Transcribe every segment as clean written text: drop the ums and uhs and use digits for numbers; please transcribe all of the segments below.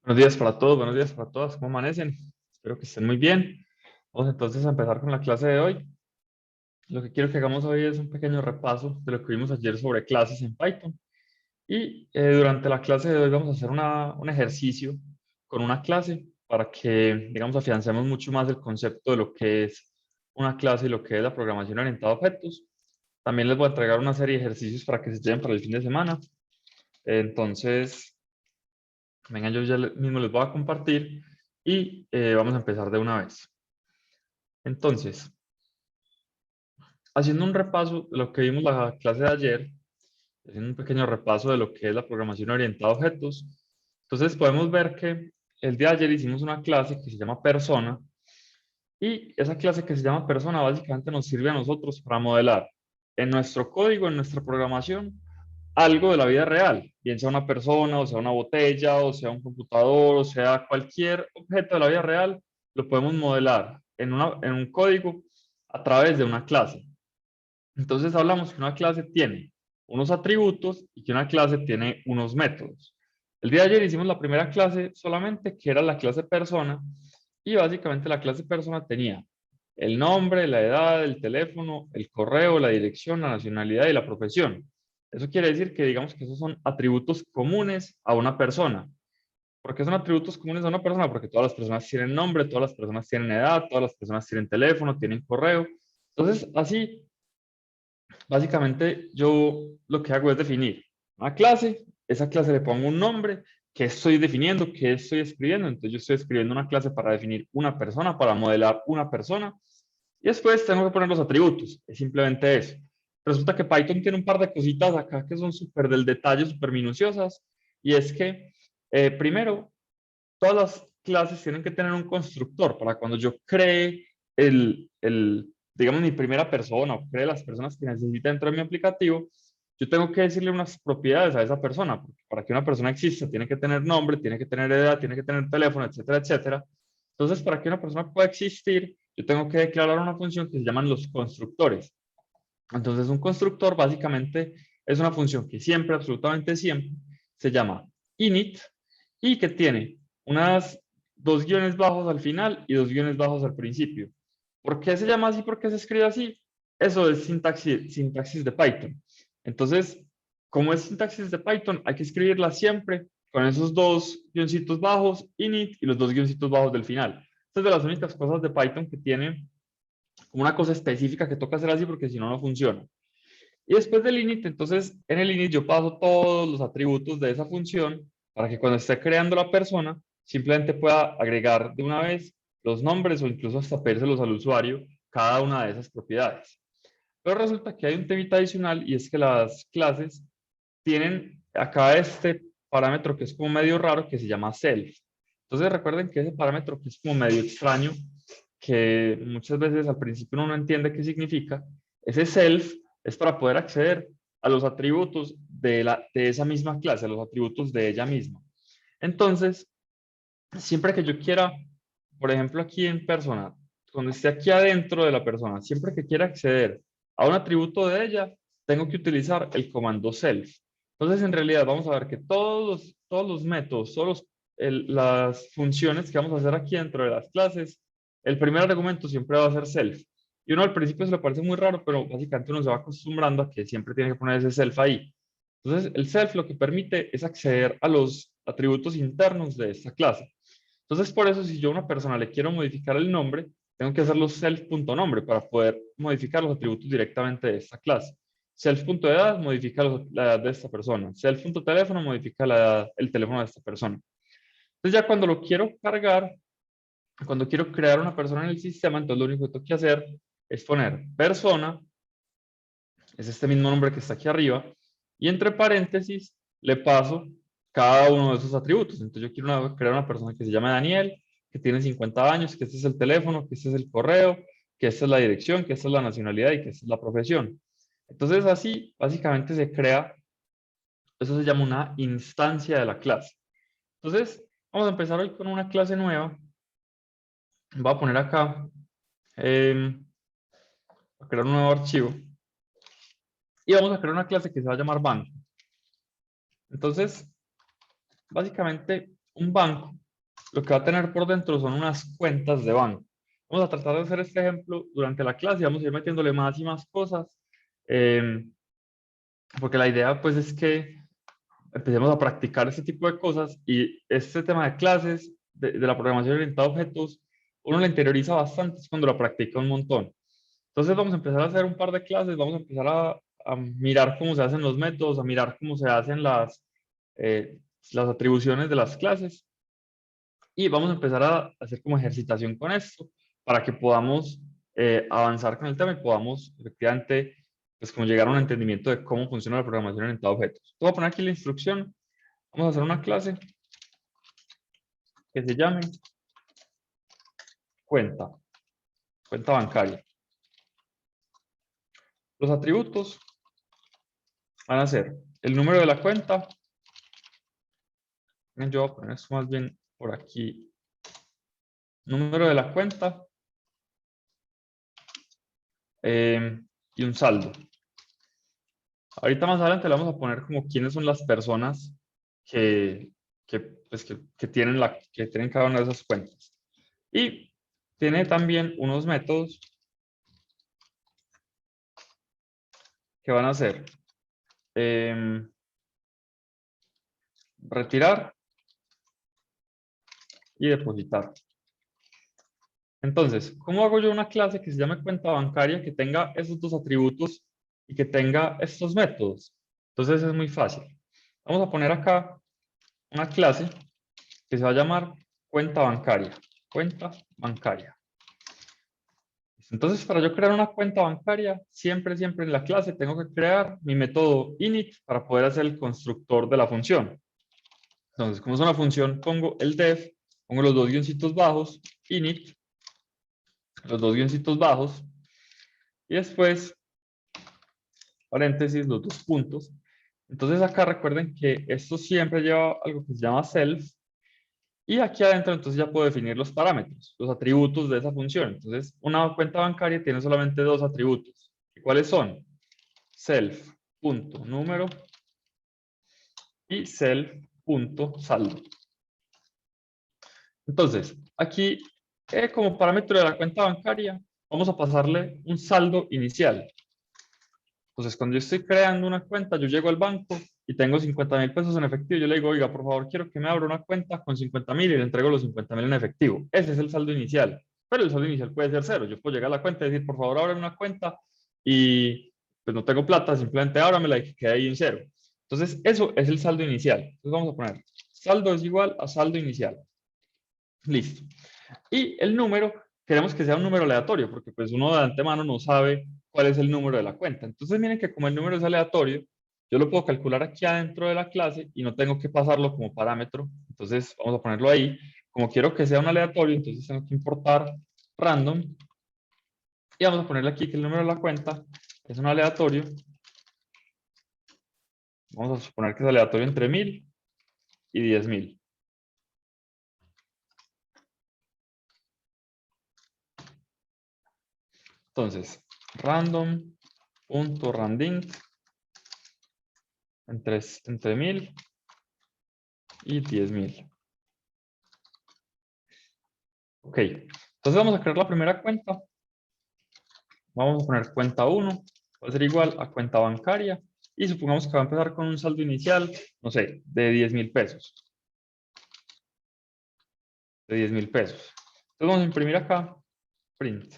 Buenos días para todos, buenos días para todas. ¿Cómo amanecen? Espero que estén muy bien. Vamos entonces a empezar con la clase de hoy. Lo que quiero que hagamos hoy es un pequeño repaso de lo que vimos ayer sobre clases en Python. Y durante la clase de hoy vamos a hacer un ejercicio con una clase para que, digamos, afiancemos mucho más el concepto de lo que es una clase y lo que es la programación orientada a objetos. También les voy a entregar una serie de ejercicios para que se lleven para el fin de semana. Entonces, venga, yo ya mismo les voy a compartir y vamos a empezar de una vez. Entonces, haciendo un repaso de lo que vimos la clase de ayer, haciendo un pequeño repaso de lo que es la programación orientada a objetos, entonces podemos ver que el día de ayer hicimos una clase que se llama persona y esa clase que se llama persona básicamente nos sirve a nosotros para modelar en nuestro código, en nuestra programación, algo de la vida real, bien sea una persona, o sea una botella, o sea un computador, o sea cualquier objeto de la vida real, lo podemos modelar en un código a través de una clase. Entonces hablamos que una clase tiene unos atributos y que una clase tiene unos métodos. El día de ayer hicimos la primera clase solamente, que era la clase persona, y básicamente la clase persona tenía el nombre, la edad, el teléfono, el correo, la dirección, la nacionalidad y la profesión. Eso quiere decir que digamos que esos son atributos comunes a una persona. ¿Por qué son atributos comunes a una persona? Porque todas las personas tienen nombre, todas las personas tienen edad, todas las personas tienen teléfono, tienen correo. Entonces, así, básicamente yo lo que hago es definir una clase, esa clase le pongo un nombre, qué estoy definiendo, qué estoy escribiendo. Entonces yo estoy escribiendo una clase para definir una persona, para modelar una persona, y después tengo que poner los atributos, es simplemente eso. Resulta que Python tiene un par de cositas acá que son súper del detalle, súper minuciosas, y es que, primero, todas las clases tienen que tener un constructor para cuando yo cree digamos, mi primera persona o cree las personas que necesita dentro de mi aplicativo, yo tengo que decirle unas propiedades a esa persona, porque para que una persona exista tiene que tener nombre, tiene que tener edad, tiene que tener teléfono, etcétera, etcétera. Entonces, para que una persona pueda existir, yo tengo que declarar una función que se llaman los constructores. Entonces, un constructor básicamente es una función que siempre, absolutamente siempre, se llama init y que tiene unas dos guiones bajos al final y dos guiones bajos al principio. ¿Por qué se llama así? ¿Por qué se escribe así? Eso es sintaxis de Python. Entonces, como es sintaxis de Python, hay que escribirla siempre con esos dos guioncitos bajos, init, y los dos guioncitos bajos del final. Esta es de las únicas cosas de Python que tiene una cosa específica que toca hacer así porque si no, no funciona. Y después del init, entonces en el init yo paso todos los atributos de esa función para que cuando esté creando la persona, simplemente pueda agregar de una vez los nombres o incluso hasta pedírselos al usuario cada una de esas propiedades. Pero resulta que hay un temita adicional y es que las clases tienen acá este parámetro que es como medio raro que se llama self. Entonces recuerden que ese parámetro que es como medio extraño, que muchas veces al principio uno no entiende qué significa, ese self es para poder acceder a los atributos de esa misma clase, a los atributos de ella misma. Entonces, siempre que yo quiera, por ejemplo, aquí en persona, cuando esté aquí adentro de la persona, siempre que quiera acceder a un atributo de ella, tengo que utilizar el comando self. Entonces, en realidad, vamos a ver que todos los métodos, las funciones que vamos a hacer aquí dentro de las clases, el primer argumento siempre va a ser self. Y uno al principio se le parece muy raro, pero básicamente uno se va acostumbrando a que siempre tiene que poner ese self ahí. Entonces, el self lo que permite es acceder a los atributos internos de esta clase. Entonces, por eso, si yo a una persona le quiero modificar el nombre, tengo que hacerlo self.nombre para poder modificar los atributos directamente de esta clase. Self.edad modifica la edad de esta persona. Self.teléfono modifica el teléfono de esta persona. Entonces, ya cuando lo quiero cargar, cuando quiero crear una persona en el sistema, entonces lo único que tengo que hacer es poner persona, es este mismo nombre que está aquí arriba, y entre paréntesis le paso cada uno de esos atributos. Entonces yo quiero crear una persona que se llame Daniel, que tiene 50 años, que este es el teléfono, que este es el correo, que esta es la dirección, que esta es la nacionalidad y que esta es la profesión. Entonces así básicamente se crea, eso se llama una instancia de la clase. Entonces vamos a empezar hoy con una clase nueva. Voy a poner acá, a crear un nuevo archivo y vamos a crear una clase que se va a llamar banco. Entonces, básicamente, un banco lo que va a tener por dentro son unas cuentas de banco. Vamos a tratar de hacer este ejemplo durante la clase y vamos a ir metiéndole más y más cosas, porque la idea pues es que empecemos a practicar este tipo de cosas y este tema de clases, de la programación orientada a objetos, uno la interioriza bastante cuando la practica un montón. Entonces vamos a empezar a hacer un par de clases, vamos a empezar a mirar cómo se hacen los métodos, a mirar cómo se hacen las atribuciones de las clases y vamos a empezar a hacer como ejercitación con esto para que podamos avanzar con el tema y podamos efectivamente pues como llegar a un entendimiento de cómo funciona la programación orientada a objetos. Voy a poner aquí la instrucción. Vamos a hacer una clase que se llame cuenta bancaria. Los atributos van a ser el número de la cuenta. Yo voy a poner esto más bien por aquí. Número de la cuenta y un saldo. Ahorita más adelante le vamos a poner como quiénes son las personas pues, que tienen cada una de esas cuentas. Y tiene también unos métodos que van a ser retirar y depositar. Entonces, ¿cómo hago yo una clase que se llame cuenta bancaria que tenga esos dos atributos y que tenga estos métodos? Entonces es muy fácil. Vamos a poner acá una clase que se va a llamar cuenta bancaria. Cuenta bancaria. Entonces, para yo crear una cuenta bancaria, siempre en la clase tengo que crear mi método init para poder hacer el constructor de la función. Entonces, como es una función, pongo el def, pongo los dos guioncitos bajos, init, los dos guioncitos bajos, y después, paréntesis, los dos puntos. Entonces acá recuerden que esto siempre lleva algo que se llama self, y aquí adentro entonces ya puedo definir los parámetros, los atributos de esa función. Entonces, una cuenta bancaria tiene solamente dos atributos. ¿Cuáles son? Self.número y self.saldo. Entonces, aquí como parámetro de la cuenta bancaria, vamos a pasarle un saldo inicial. Entonces, cuando yo estoy creando una cuenta, yo llego al banco y tengo 50.000 pesos en efectivo. Yo le digo, oiga, por favor, quiero que me abra una cuenta con 50.000 y le entrego los 50.000 en efectivo. Ese es el saldo inicial. Pero el saldo inicial puede ser cero. Yo puedo llegar a la cuenta y decir, por favor, ábrame una cuenta y pues no tengo plata, simplemente ábramela y que quede ahí en cero. Entonces, eso es el saldo inicial. Entonces, vamos a poner saldo es igual a saldo inicial. Listo. Y el número, queremos que sea un número aleatorio, porque pues uno de antemano no sabe cuál es el número de la cuenta. Entonces miren que como el número es aleatorio, yo lo puedo calcular aquí adentro de la clase y no tengo que pasarlo como parámetro. Entonces vamos a ponerlo ahí. Como quiero que sea un aleatorio, entonces tengo que importar random. Y vamos a ponerle aquí que el número de la cuenta es un aleatorio. Vamos a suponer que es aleatorio entre 1000 y 10.000. Entonces, random.randint entre 1000 y 10.000. Ok, entonces vamos a crear la primera cuenta. Vamos a poner cuenta 1, va a ser igual a cuenta bancaria. Y supongamos que va a empezar con un saldo inicial, no sé, de 10.000 pesos. De 10.000 pesos. Entonces vamos a imprimir acá, print.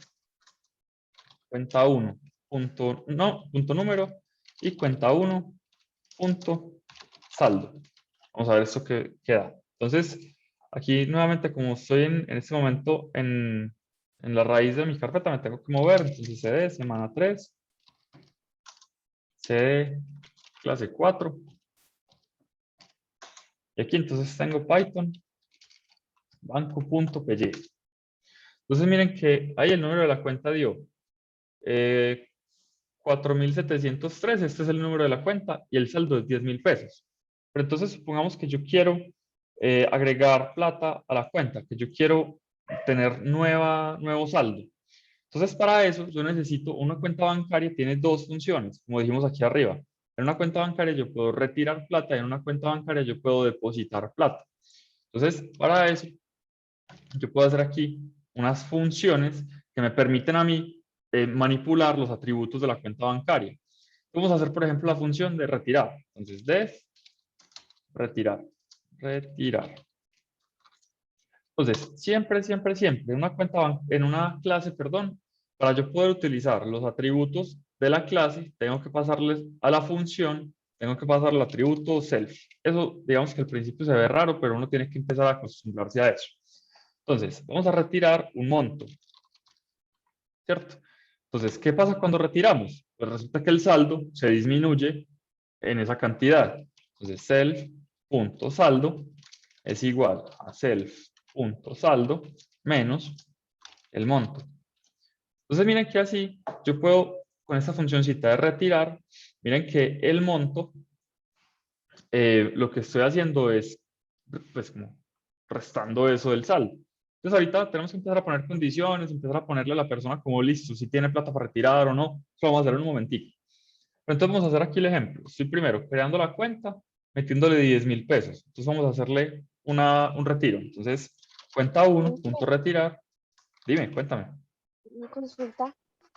Cuenta 1, punto número, y cuenta 1, punto saldo. Vamos a ver esto que queda. Entonces, aquí nuevamente, como estoy en este momento en la raíz de mi carpeta, me tengo que mover. Entonces, cd, semana 3, cd, clase 4. Y aquí entonces tengo Python, banco.py. Entonces, miren que ahí el número de la cuenta dio 4.703. Este es el número de la cuenta y el saldo es 10.000 pesos. Pero entonces, supongamos que yo quiero agregar plata a la cuenta, que yo quiero tener nuevo saldo. Entonces, para eso, yo necesito una cuenta bancaria, tiene dos funciones, como dijimos aquí arriba. En una cuenta bancaria yo puedo retirar plata y en una cuenta bancaria yo puedo depositar plata. Entonces, para eso, yo puedo hacer aquí unas funciones que me permiten a mí manipular los atributos de la cuenta bancaria. Vamos a hacer, por ejemplo, la función de retirar. Entonces, def retirar, retirar. Entonces, siempre, siempre, siempre, en una clase, perdón, para yo poder utilizar los atributos de la clase, tengo que pasarles a la función, tengo que pasar el atributo self. Eso, digamos que al principio se ve raro, pero uno tiene que empezar a acostumbrarse a eso. Entonces, vamos a retirar un monto, ¿cierto? Entonces, ¿qué pasa cuando retiramos? Pues resulta que el saldo se disminuye en esa cantidad. Entonces, self.saldo es igual a self.saldo menos el monto. Entonces, miren que así yo puedo, con esta funcióncita de retirar, miren que el monto, lo que estoy haciendo es, pues, como restando eso del saldo. Entonces, ahorita tenemos que empezar a poner condiciones, empezar a ponerle a la persona como listo, si tiene plata para retirar o no. Eso vamos a hacer en un momentico. Pero entonces vamos a hacer aquí el ejemplo. Estoy primero creando la cuenta, metiéndole 10.000 pesos. Entonces vamos a hacerle un retiro. Entonces, cuenta 1, punto retirar. Dime, cuéntame. Una consulta.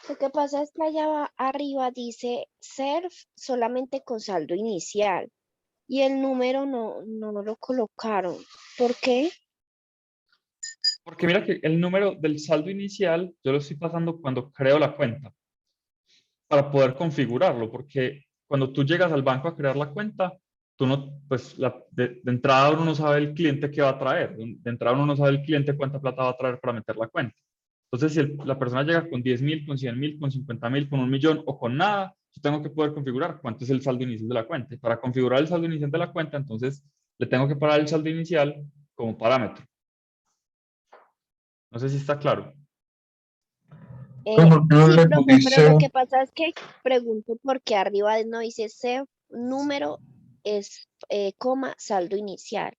Lo que pasa es que allá arriba dice SERF solamente con saldo inicial y el número no lo colocaron. ¿Por qué? Porque mira que el número del saldo inicial yo lo estoy pasando cuando creo la cuenta para poder configurarlo, porque cuando tú llegas al banco a crear la cuenta, tú no, pues de entrada uno no sabe el cliente qué va a traer, de entrada uno no sabe el cliente cuánta plata va a traer para meter la cuenta. Entonces, si la persona llega con 10.000, con 100.000, con 50.000, con 1.000.000 o con nada, yo tengo que poder configurar cuánto es el saldo inicial de la cuenta. Y para configurar el saldo inicial de la cuenta, entonces le tengo que parar el saldo inicial como parámetro. No sé si está claro. Pero ¿por qué no Sí, le profe, pero pusiste? lo que pasa es que pregunto por qué arriba no dice SERF número es coma saldo inicial.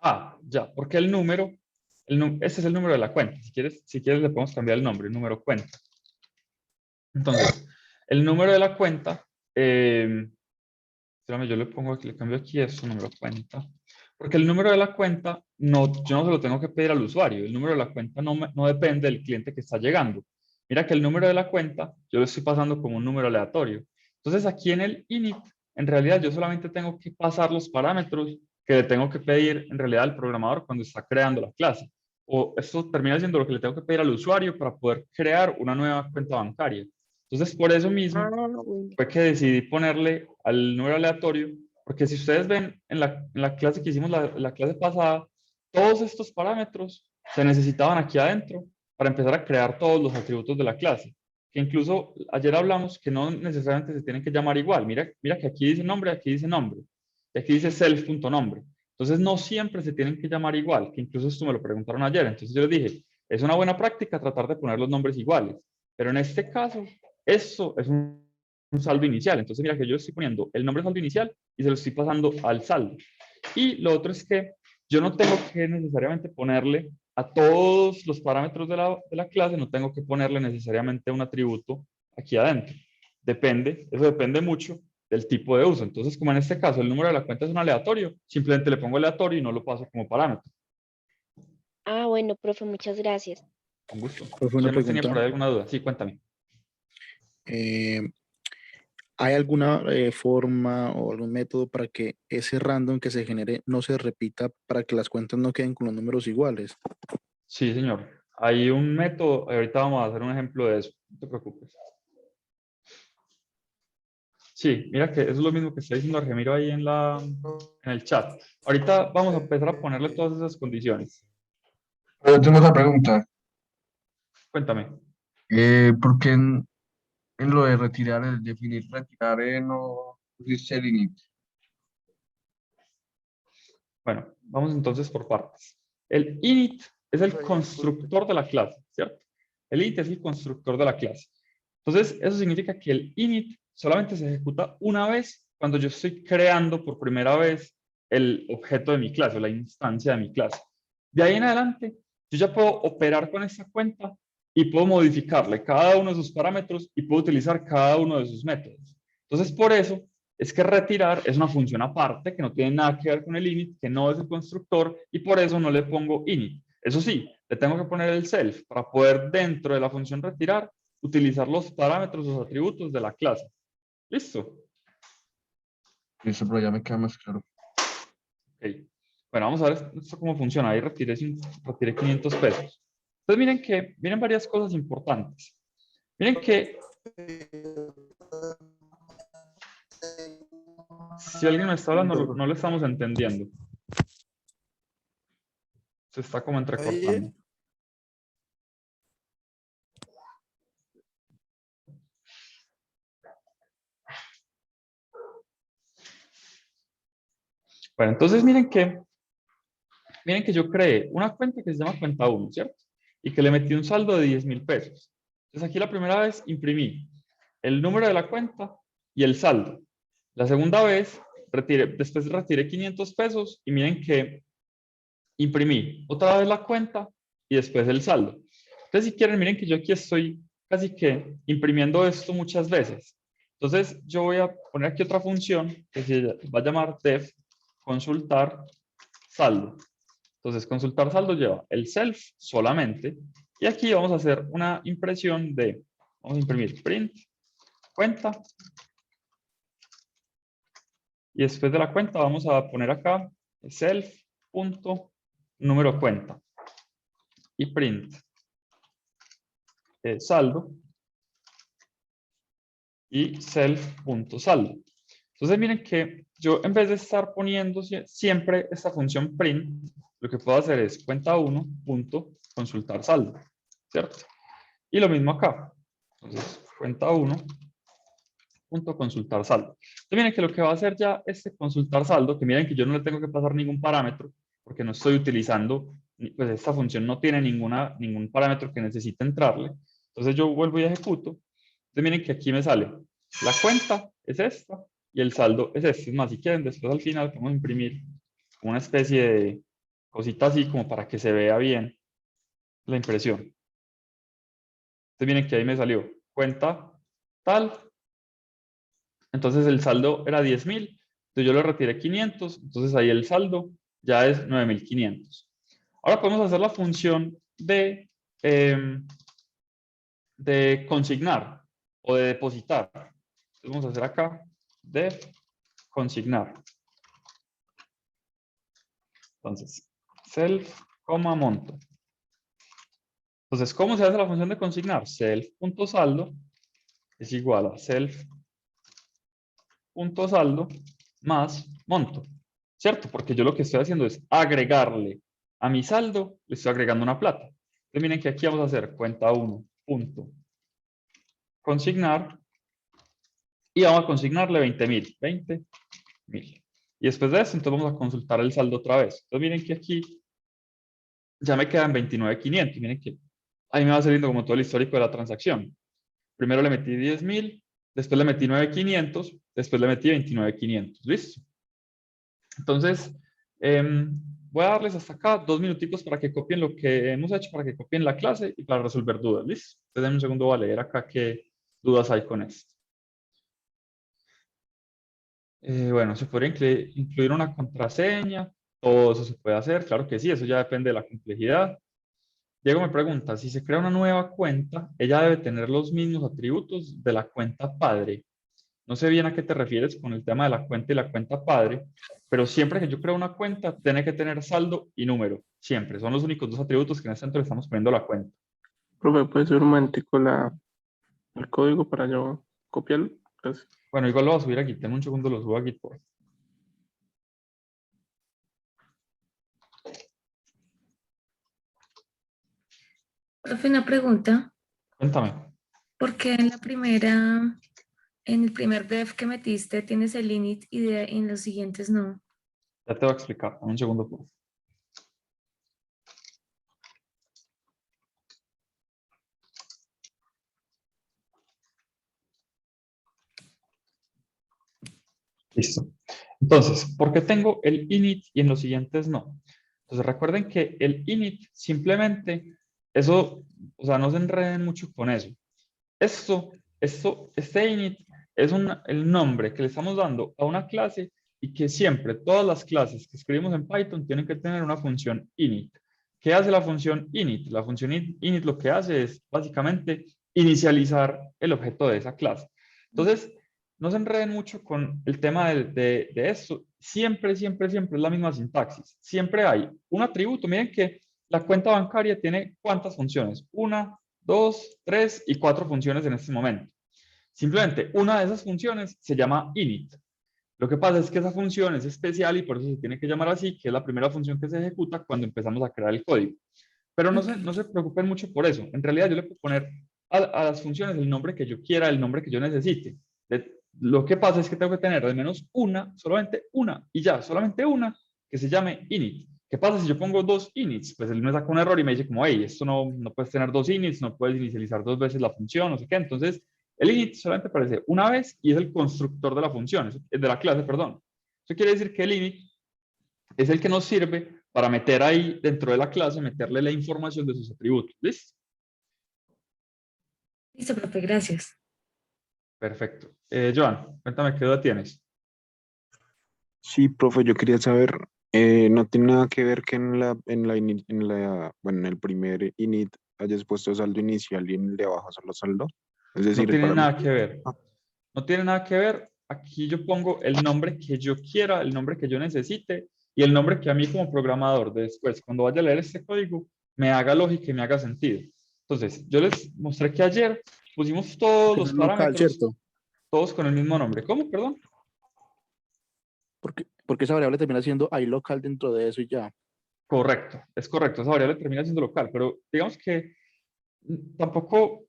Ah, ya, porque el número, ese es el número de la cuenta. Si quieres le podemos cambiar el nombre, número cuenta. Entonces, el número de la cuenta, espérame, yo le pongo aquí, le cambio aquí eso, número cuenta. Porque el número de la cuenta, no, yo no se lo tengo que pedir al usuario. El número de la cuenta no depende del cliente que está llegando. Mira que el número de la cuenta, yo lo estoy pasando como un número aleatorio. Entonces, aquí en el init, en realidad yo solamente tengo que pasar los parámetros que le tengo que pedir en realidad al programador cuando está creando la clase. O esto termina siendo lo que le tengo que pedir al usuario para poder crear una nueva cuenta bancaria. Entonces, por eso mismo, Bueno. fue que decidí ponerle al número aleatorio, porque si ustedes ven en la clase que hicimos la clase pasada, todos estos parámetros se necesitaban aquí adentro para empezar a crear todos los atributos de la clase. Que incluso ayer hablamos que no necesariamente se tienen que llamar igual. Mira que aquí dice nombre, aquí dice nombre. Y aquí dice self.nombre. Entonces no siempre se tienen que llamar igual, que incluso esto me lo preguntaron ayer. Entonces yo les dije, es una buena práctica tratar de poner los nombres iguales. Pero en este caso, eso es un saldo inicial. Entonces, mira que yo estoy poniendo el nombre saldo inicial y se lo estoy pasando al saldo. Y lo otro es que yo no tengo que necesariamente ponerle a todos los parámetros de la clase, no tengo que ponerle necesariamente un atributo aquí adentro. Eso depende mucho del tipo de uso. Entonces, como en este caso el número de la cuenta es un aleatorio, simplemente le pongo aleatorio y no lo paso como parámetro. Ah, bueno, profe, muchas gracias. Con gusto. Fue una ¿Quién más tenía pregunta. por ahí alguna duda? Sí, cuéntame. Eh, ¿Hay alguna forma o algún método para que ese random que se genere no se repita para que las cuentas no queden con los números iguales? Sí, señor. Hay un método, ahorita vamos a hacer un ejemplo de eso, no te preocupes. Sí, mira que eso es lo mismo que está diciendo Argemiro ahí en el chat. Ahorita vamos a empezar a ponerle todas esas condiciones. Pero tengo otra pregunta. Cuéntame. ¿Por qué en lo de retirar, el definir retirar, no pusiste el init? Bueno, vamos entonces por partes. El init es el constructor de la clase, ¿cierto? El init es el constructor de la clase. Entonces, eso significa que el init solamente se ejecuta una vez cuando yo estoy creando por primera vez el objeto de mi clase, o la instancia de mi clase. De ahí en adelante, yo ya puedo operar con esta cuenta y puedo modificarle cada uno de sus parámetros y puedo utilizar cada uno de sus métodos. Entonces, por eso es que retirar es una función aparte que no tiene nada que ver con el init, que no es el constructor, y por eso no le pongo init. Eso sí, le tengo que poner el self para poder dentro de la función retirar utilizar los parámetros, los atributos de la clase. ¿Listo? Listo, pero ya me queda más claro. Ok. Bueno, vamos a ver esto cómo funciona. Ahí retiré 500 pesos. Entonces miren varias cosas importantes. Miren que si alguien me está hablando, no lo estamos entendiendo. Se está como entrecortando. Bueno, entonces miren que yo creé una cuenta que se llama cuenta 1, ¿cierto? Y que le metí un saldo de 10.000 pesos. Entonces aquí la primera vez imprimí el número de la cuenta y el saldo. La segunda vez después retiré 500 pesos y miren que imprimí otra vez la cuenta y después el saldo. Entonces si quieren, miren que yo aquí estoy casi que imprimiendo esto muchas veces. Entonces yo voy a poner aquí otra función que se va a llamar def consultar saldo. Entonces, consultar saldo lleva el self solamente. Y aquí vamos a hacer una impresión vamos a imprimir print, cuenta. Y después de la cuenta vamos a poner acá self punto número cuenta. Y print saldo. Y self punto saldo. Entonces miren que yo en vez de estar poniendo siempre esta función print, lo que puedo hacer es cuenta 1 punto consultar saldo, ¿cierto? Y lo mismo acá. Entonces, cuenta 1 punto consultar saldo. Entonces miren que lo que va a hacer ya este consultar saldo, que miren que yo no le tengo que pasar ningún parámetro, porque no estoy utilizando, pues esta función no tiene ningún parámetro que necesite entrarle. Entonces yo vuelvo y ejecuto. Entonces miren que aquí me sale la cuenta es esta y el saldo es este. Es más, si quieren, después al final vamos a imprimir una especie de cosita así como para que se vea bien la impresión. Entonces miren que ahí me salió cuenta tal. Entonces el saldo era 10.000. Entonces yo le retiré 500. Entonces ahí el saldo ya es 9.500. Ahora podemos hacer la función de consignar o de depositar. Entonces vamos a hacer acá de consignar. Entonces, self, monto. Entonces, ¿cómo se hace la función de consignar? Self.saldo es igual a self.saldo más monto. ¿Cierto? Porque yo lo que estoy haciendo es agregarle a mi saldo, le estoy agregando una plata. Entonces, miren que aquí vamos a hacer cuenta 1 punto consignar y vamos a consignarle 20.000. 20.000. Y después de eso, entonces vamos a consultar el saldo otra vez. Entonces, miren que aquí ya me quedan 29.500. Miren que ahí me va saliendo como todo el histórico de la transacción. Primero le metí 10.000, después le metí 9.500, después le metí 29.500. ¿Listo? Entonces, voy a darles hasta acá 2 minuticos para que copien lo que hemos hecho, para que copien la clase y para resolver dudas. ¿Listo? Entonces, denme un segundo, voy a leer acá qué dudas hay con esto. Bueno, se podría incluir una contraseña, todo eso se puede hacer, claro que sí, eso ya depende de la complejidad. Diego me pregunta, si se crea una nueva cuenta, ella debe tener los mismos atributos de la cuenta padre. No sé bien a qué te refieres con el tema de la cuenta y la cuenta padre, pero siempre que yo creo una cuenta, tiene que tener saldo y número, siempre. Son los únicos dos atributos que en este centro le estamos poniendo a la cuenta. Profe, ¿puede ser un momentico el código para yo copiarlo? Gracias. Bueno, igual lo voy a subir aquí, tengo un segundo, lo subo aquí. Profe, una pregunta. Cuéntame. ¿Por qué en el primer def que metiste tienes el init y en los siguientes no? Ya te voy a explicar, un segundo. Por favor. Listo. Entonces, ¿por qué tengo el init y en los siguientes no? Entonces, recuerden que el init simplemente, eso, o sea, no se enreden mucho con eso. Este init es el nombre que le estamos dando a una clase y que siempre, todas las clases que escribimos en Python tienen que tener una función init. ¿Qué hace la función init? La función init lo que hace es básicamente inicializar el objeto de esa clase. Entonces, no se enreden mucho con el tema de esto. Siempre, siempre, siempre es la misma sintaxis. Siempre hay un atributo. Miren que la cuenta bancaria tiene ¿cuántas funciones? 1, 2, 3 y 4 funciones en este momento. Simplemente una de esas funciones se llama init. Lo que pasa es que esa función es especial y por eso se tiene que llamar así, que es la primera función que se ejecuta cuando empezamos a crear el código. Pero no se preocupen mucho por eso. En realidad yo le puedo poner a las funciones el nombre que yo quiera, el nombre que yo necesite. Lo que pasa es que tengo que tener al menos una, solamente una, y ya, solamente una, que se llame init. ¿Qué pasa si yo pongo 2 inits? Pues él me saca un error y me dice como, hey, esto no puedes tener 2 inits, no puedes inicializar 2 veces la función, no sé qué. Entonces, el init solamente aparece una vez y es el constructor de la función, de la clase, perdón. Eso quiere decir que el init es el que nos sirve para meter ahí dentro de la clase, meterle la información de sus atributos. ¿Listo? Listo, profe, gracias. Perfecto. Joan, cuéntame qué duda tienes. Sí, profe, yo quería saber, no tiene nada que ver que bueno, en el primer init hayas puesto saldo inicial y en el de abajo solo saldo. Es No decir, el tiene nada parámetro. que ver. No tiene nada que ver. Aquí yo pongo el nombre que yo quiera, el nombre que yo necesite y el nombre que a mí como programador después, cuando vaya a leer este código, me haga lógica y me haga sentido. Entonces, yo les mostré que ayer pusimos todos Que no los es local, parámetros, ¿cierto? todos con el mismo nombre. ¿Cómo? Perdón. Porque esa variable termina siendo iLocal dentro de eso y ya. Correcto, es correcto. Esa variable termina siendo local, pero digamos que tampoco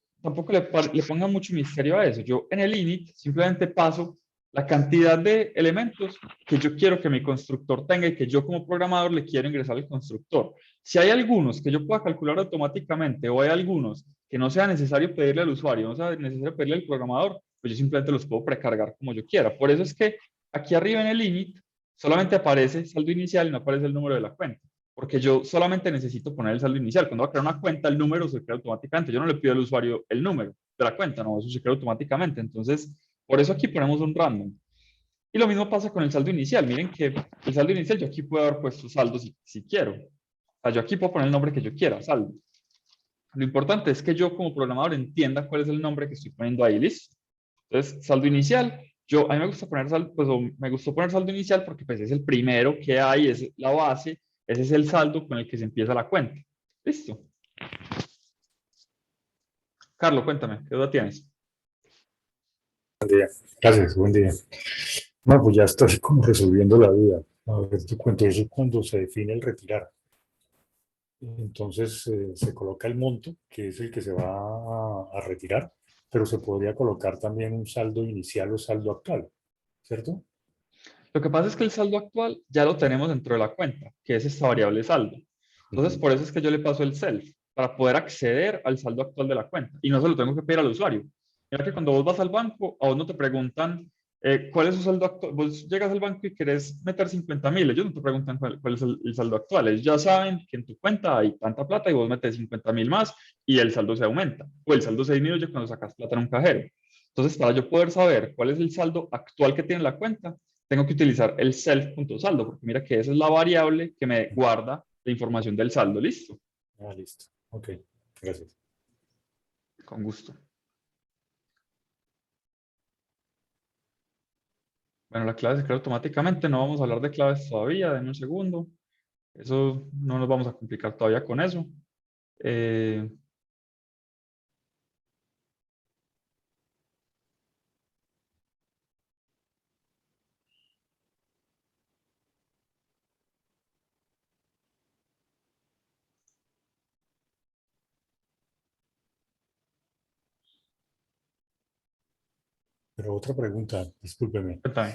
le pongan mucho misterio a eso. Yo en el init simplemente paso la cantidad de elementos que yo quiero que mi constructor tenga y que yo como programador le quiero ingresar al constructor. Si hay algunos que yo pueda calcular automáticamente o hay algunos que no sea necesario pedirle al usuario, no sea necesario pedirle al programador, pues yo simplemente los puedo precargar como yo quiera. Por eso es que aquí arriba en el init solamente aparece saldo inicial y no aparece el número de la cuenta, porque yo solamente necesito poner el saldo inicial. Cuando voy a crear una cuenta, el número se crea automáticamente. Yo no le pido al usuario el número de la cuenta, no, eso se crea automáticamente. Entonces, por eso aquí ponemos un random. Y lo mismo pasa con el saldo inicial. Miren que el saldo inicial, yo aquí puedo haber puesto saldo si quiero. O sea, yo aquí puedo poner el nombre que yo quiera, saldo. Lo importante es que yo como programador entienda cuál es el nombre que estoy poniendo ahí, ¿listo? Entonces, saldo inicial. A mí me gusta poner saldo, pues, me gustó poner saldo inicial porque pues, es el primero que hay, es la base, ese es el saldo con el que se empieza la cuenta. ¿Listo? Carlos, cuéntame, ¿qué duda tienes? Gracias, buen día. No, pues ya estoy como resolviendo la duda. A ver, te cuento eso cuando se define el retirar. Entonces se coloca el monto, que es el que se va a retirar, pero se podría colocar también un saldo inicial o saldo actual, ¿cierto? Lo que pasa es que el saldo actual ya lo tenemos dentro de la cuenta, que es esta variable saldo. Entonces, por eso es que yo le paso el self, para poder acceder al saldo actual de la cuenta. Y no se lo tengo que pedir al usuario. Mira que cuando vos vas al banco, a vos no te preguntan cuál es su saldo actual. Vos llegas al banco y querés meter 50.000. Ellos no te preguntan cuál es el saldo actual. Ellos ya saben que en tu cuenta hay tanta plata y vos metes 50.000 más y el saldo se aumenta. O el saldo se disminuye cuando sacas plata en un cajero. Entonces, para yo poder saber cuál es el saldo actual que tiene la cuenta, tengo que utilizar el self.saldo, porque mira que esa es la variable que me guarda la información del saldo. ¿Listo? Ah, listo. Ok, gracias. Con gusto. Bueno, la clave se crea automáticamente. No vamos a hablar de claves todavía. Denme un segundo. Eso no nos vamos a complicar todavía con eso. Pero otra pregunta, discúlpeme. Cuéntame.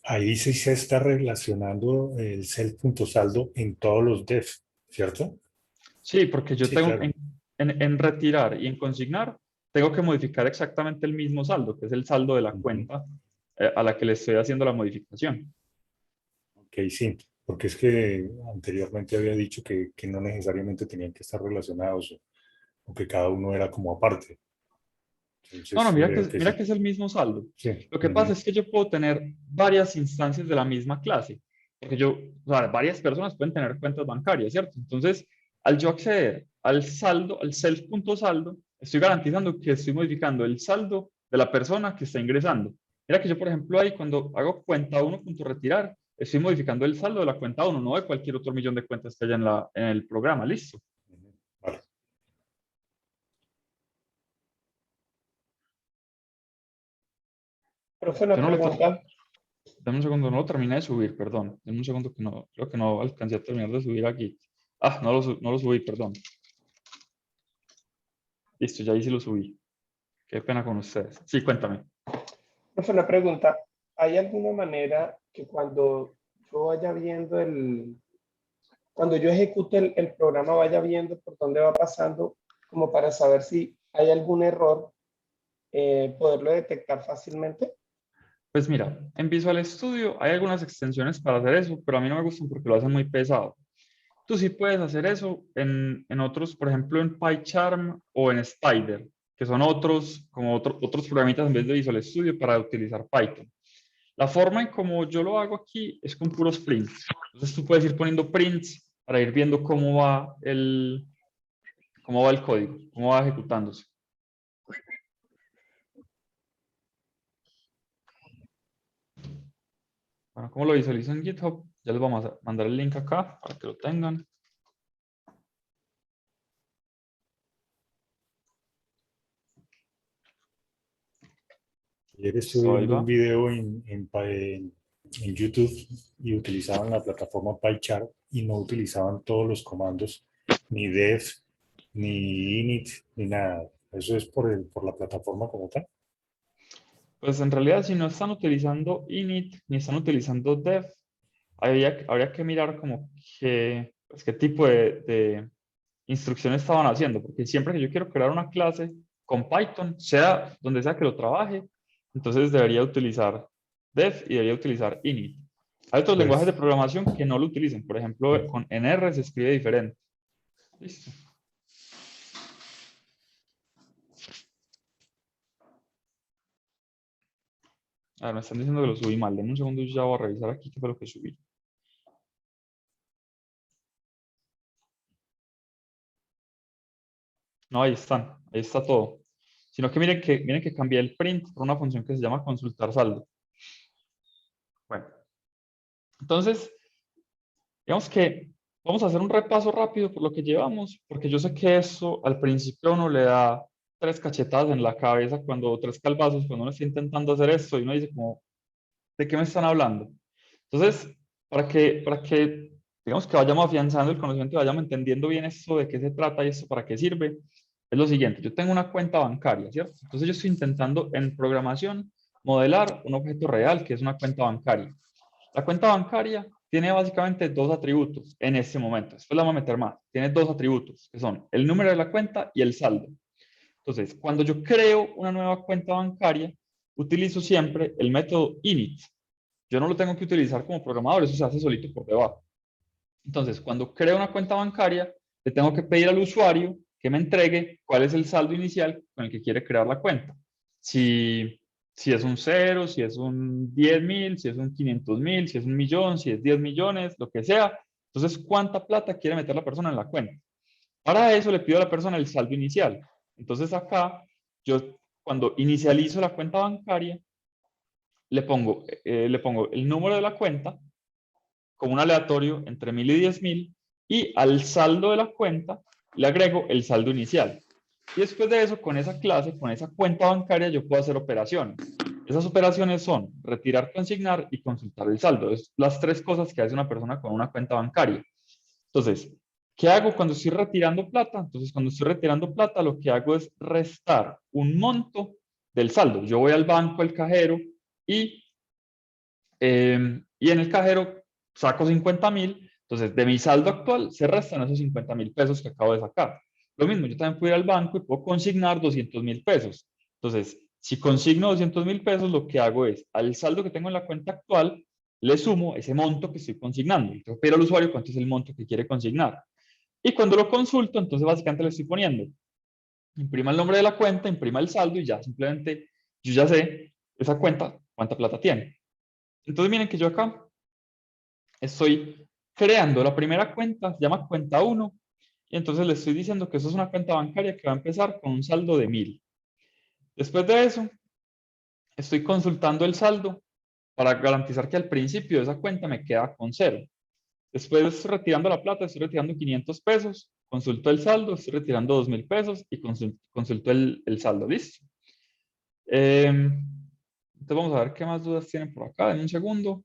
Ahí sí se está relacionando el self.saldo en todos los def, ¿cierto? Sí, porque yo Sí, tengo claro. en retirar y en consignar, tengo que modificar exactamente el mismo saldo, que es el saldo de la cuenta a la que le estoy haciendo la modificación. Ok, sí, porque es que anteriormente había dicho que no necesariamente tenían que estar relacionados o que cada uno era como aparte. No, no, Entonces, veo que mira sí. que es el mismo saldo. Sí. Lo que pasa es que yo puedo tener varias instancias de la misma clase. Porque yo, o sea, varias personas pueden tener cuentas bancarias, ¿cierto? Entonces, al yo acceder al saldo, al self.saldo, estoy garantizando que estoy modificando el saldo de la persona que está ingresando. Mira que yo, por ejemplo, ahí cuando hago cuenta 1.retirar, estoy modificando el saldo de la cuenta 1, no de cualquier otro millón de cuentas que haya en el programa. Listo. Vale. Profe, una Yo no lo pregunta. Dame un segundo, no lo terminé de subir, perdón. Dame un segundo que no, creo que no alcancé a terminar de subir aquí. Ah, no lo subí, perdón. Listo, ya ahí sí lo subí. Qué pena con ustedes. Sí, cuéntame. Profe, una pregunta. ¿Hay alguna manera que cuando yo vaya viendo cuando yo ejecute el programa vaya viendo por dónde va pasando, como para saber si hay algún error, poderlo detectar fácilmente? Pues mira, en Visual Studio hay algunas extensiones para hacer eso, pero a mí no me gustan porque lo hacen muy pesado. Tú sí puedes hacer eso en otros, por ejemplo, en PyCharm o en Spider, que son otros, como otros programitas en vez de Visual Studio para utilizar Python. La forma en como yo lo hago aquí es con puros prints. Entonces tú puedes ir poniendo prints para ir viendo cómo va el código, cómo va ejecutándose. Bueno, como lo visualizo en GitHub, ya les vamos a mandar el link acá para que lo tengan. Ayer estuve Listo, ahí viendo un va. video en YouTube y utilizaban la plataforma PyChart y no utilizaban todos los comandos, ni def, ni init, ni nada. Eso es por la plataforma como tal. Pues en realidad, si no están utilizando init ni están utilizando def, habría que mirar como pues, qué tipo de instrucciones estaban haciendo, porque siempre que yo quiero crear una clase con Python, sea donde sea que lo trabaje, entonces debería utilizar def y debería utilizar init. Hay otros lenguajes de Pues, programación que no lo utilizan. Por ejemplo, con NR se escribe diferente. Listo. A ver, me están diciendo que lo subí mal. Denme un segundo y ya voy a revisar aquí qué fue lo que subí. No, ahí están. Ahí está todo. Sino que miren que cambié el print por una función que se llama consultar saldo. Bueno, entonces, digamos que vamos a hacer un repaso rápido por lo que llevamos, porque yo sé que eso al principio a uno le da 3 cachetadas en la cabeza, cuando 3 calvazos, cuando uno está intentando hacer esto y uno dice como, ¿de qué me están hablando? Entonces, para que digamos que vayamos afianzando el conocimiento y vayamos entendiendo bien esto, de qué se trata y esto para qué sirve, es lo siguiente. Yo tengo una cuenta bancaria, ¿cierto? Entonces yo estoy intentando en programación modelar un objeto real que es una cuenta bancaria. La cuenta bancaria tiene básicamente 2 atributos en este momento. Después la vamos a meter más. Tiene 2 atributos, que son el número de la cuenta y el saldo. Entonces, cuando yo creo una nueva cuenta bancaria, utilizo siempre el método init. Yo no lo tengo que utilizar como programador, eso se hace solito por debajo. Entonces, cuando creo una cuenta bancaria, le tengo que pedir al usuario que me entregue cuál es el saldo inicial con el que quiere crear la cuenta. Si es un 0, si es un 10.000, si es un 500.000, si es 1.000.000, si es 10 millones, lo que sea. Entonces, ¿cuánta plata quiere meter la persona en la cuenta? Para eso le pido a la persona el saldo inicial. Entonces acá, yo cuando inicializo la cuenta bancaria, le pongo el número de la cuenta como un aleatorio entre 1.000 y 10.000 y al saldo de la cuenta le agrego el saldo inicial. Y después de eso, con esa clase, con esa cuenta bancaria, yo puedo hacer operaciones. Esas operaciones son retirar, consignar y consultar el saldo. Es las 3 cosas que hace una persona con una cuenta bancaria. Entonces, ¿qué hago cuando estoy retirando plata? Entonces, cuando estoy retirando plata, lo que hago es restar un monto del saldo. Yo voy al banco, al cajero, y en el cajero saco 50.000. Entonces, de mi saldo actual se restan esos 50.000 pesos que acabo de sacar. Lo mismo, yo también puedo ir al banco y puedo consignar 200.000 pesos. Entonces, si consigno 200.000 pesos, lo que hago es, al saldo que tengo en la cuenta actual, le sumo ese monto que estoy consignando. Entonces, pero al usuario cuánto es el monto que quiere consignar. Y cuando lo consulto, entonces básicamente le estoy poniendo, imprima el nombre de la cuenta, imprima el saldo y ya simplemente yo ya sé esa cuenta cuánta plata tiene. Entonces miren que yo acá estoy creando la primera cuenta, se llama cuenta 1, y entonces le estoy diciendo que eso es una cuenta bancaria que va a empezar con un saldo de 1000. Después de eso, estoy consultando el saldo para garantizar que al principio de esa cuenta me queda con 0. Después estoy retirando la plata, estoy retirando 500 pesos, consulto el saldo, estoy retirando 2000 pesos y consulto el saldo. ¿Listo? Entonces vamos a ver qué más dudas tienen por acá. En un segundo.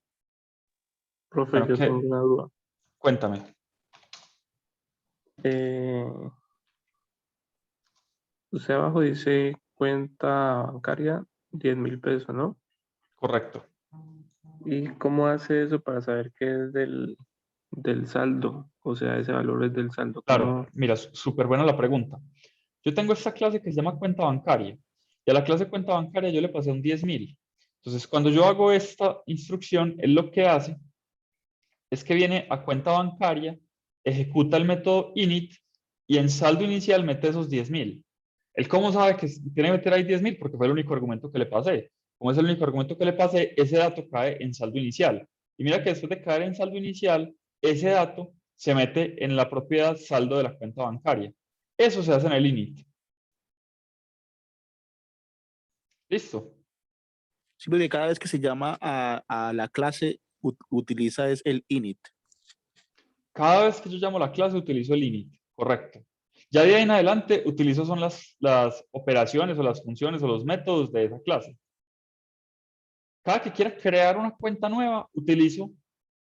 Profe, Bueno, yo tengo una duda. cuéntame. Usted abajo dice cuenta bancaria 10.000 pesos, ¿no? Correcto. ¿Y cómo hace eso para saber qué es del saldo? O sea, ese valor es del saldo. Claro, mira, súper buena la pregunta. Yo tengo esta clase que se llama cuenta bancaria y a la clase cuenta bancaria yo le pasé un 10.000. Entonces, cuando yo hago esta instrucción, él lo que hace es que viene a cuenta bancaria, ejecuta el método init y en saldo inicial mete esos 10.000. ¿Él cómo sabe que tiene que meter ahí 10.000? Porque fue el único argumento que le pasé. Como es el único argumento que le pasé, ese dato cae en saldo inicial. Y mira que después de caer en saldo inicial, ese dato se mete en la propiedad saldo de la cuenta bancaria. Eso se hace en el init. ¿Listo? Sí, porque cada vez que se llama a la clase, utiliza es el init. Cada vez que yo llamo a la clase, utilizo el init. Correcto. Ya de ahí en adelante, utilizo son las operaciones o las funciones o los métodos de esa clase. Cada que quiera crear una cuenta nueva, utilizo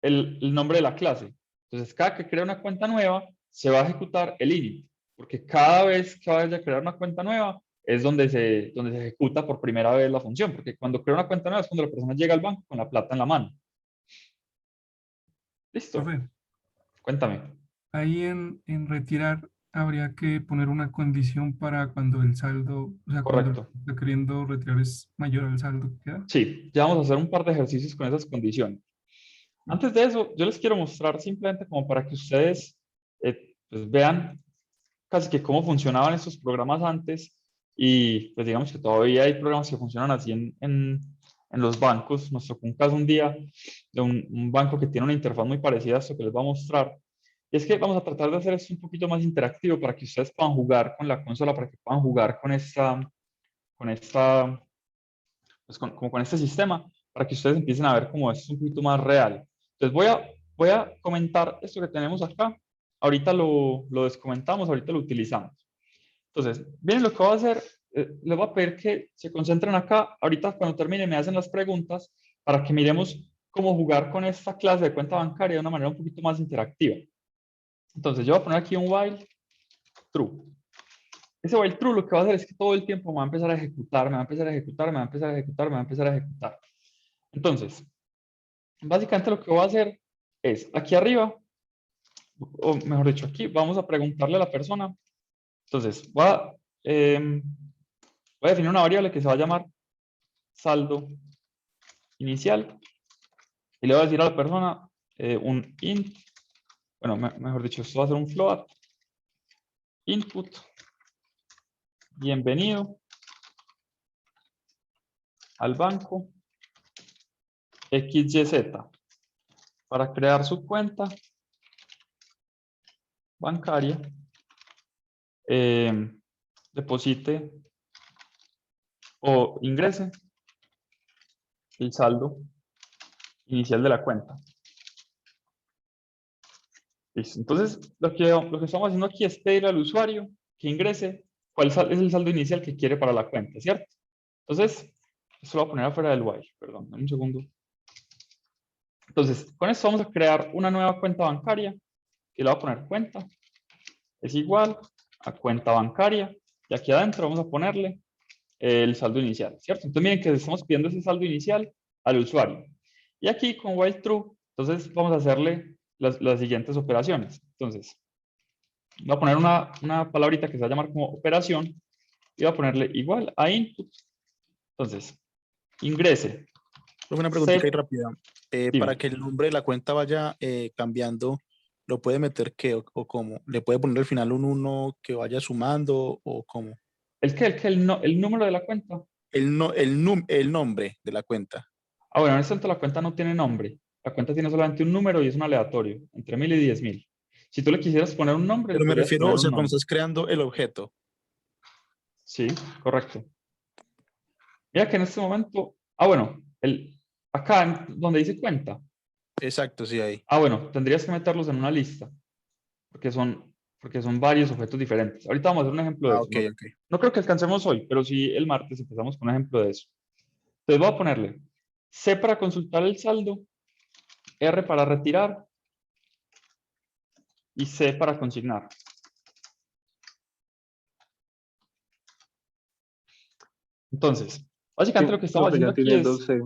el nombre de la clase. Entonces, cada que crea una cuenta nueva, se va a ejecutar el init, porque cada vez que vaya a crear una cuenta nueva, es donde se ejecuta por primera vez la función, porque cuando crea una cuenta nueva es cuando la persona llega al banco con la plata en la mano. ¿Listo? Profe, Cuéntame. ahí en retirar habría que poner una condición para cuando el saldo, o sea, cuando Correcto. está queriendo retirar es mayor al saldo que queda. Sí, ya vamos a hacer un par de ejercicios con esas condiciones. Antes de eso, yo les quiero mostrar simplemente como para que ustedes pues vean casi que cómo funcionaban estos programas antes y pues digamos que todavía hay programas que funcionan así en los bancos. Nos tocó un caso un día de un banco que tiene una interfaz muy parecida a esto que les voy a mostrar. Y es que vamos a tratar de hacer esto un poquito más interactivo para que ustedes puedan jugar con la consola, para que puedan jugar con pues como con este sistema, para que ustedes empiecen a ver cómo esto es un poquito más real. Entonces voy a comentar esto que tenemos acá. Ahorita lo descomentamos, ahorita lo utilizamos. Entonces, miren lo que voy a hacer. Les voy a pedir que se concentren acá. Ahorita cuando termine me hacen las preguntas para que miremos cómo jugar con esta clase de cuenta bancaria de una manera un poquito más interactiva. Entonces, yo voy a poner aquí un while true. Ese while true lo que va a hacer es que todo el tiempo me va a empezar a ejecutar, me va a empezar a ejecutar, me va a empezar a ejecutar, me va a empezar a ejecutar. Entonces, básicamente lo que voy a hacer es aquí arriba, o mejor dicho, aquí vamos a preguntarle a la persona. Entonces, voy a definir una variable que se va a llamar saldo inicial y le voy a decir a la persona un int, bueno, mejor dicho, esto va a ser un float, input, bienvenido al banco XYZ para crear su cuenta bancaria, deposite o ingrese el saldo inicial de la cuenta. Listo. Entonces, lo que estamos haciendo aquí es pedirle al usuario que ingrese cuál es el saldo inicial que quiere para la cuenta, ¿cierto? Entonces, esto lo voy a poner afuera del while, perdón, un segundo. Entonces, con esto vamos a crear una nueva cuenta bancaria, que le voy a poner cuenta, es igual a cuenta bancaria, y aquí adentro vamos a ponerle el saldo inicial, ¿cierto? Entonces, miren que estamos pidiendo ese saldo inicial al usuario. Y aquí con while true, entonces vamos a hacerle las siguientes operaciones. Entonces, voy a poner una palabrita que se va a llamar como operación y voy a ponerle igual a input. Entonces, ingrese. Una preguntita ahí rápida. Para Dime. que el nombre de la cuenta vaya cambiando, ¿lo puede meter qué o cómo? ¿Le puede poner al final un 1 que vaya sumando o cómo? ¿El número de la cuenta? El nombre de la cuenta. Ah, bueno, en este momento la cuenta no tiene nombre. la cuenta tiene solamente un número y es un aleatorio, entre 1000 y 10.000. Si tú le quisieras poner un nombre, le Pero me podrías refiero, poner o un sea, cuando nombre. estás creando el objeto. Sí, correcto. Mira que en este momento, bueno, acá donde dice cuenta. Exacto, sí, ahí. Bueno, tendrías que meterlos en una lista, porque son varios objetos diferentes. Ahorita vamos a hacer un ejemplo de eso. Ok, No, ok. no creo que alcancemos hoy, pero sí el martes empezamos con un ejemplo de eso. Entonces voy a ponerle C para consultar el saldo, R para retirar y C para consignar. Entonces, básicamente lo que estamos Profe, haciendo ya aquí tiene es... 12.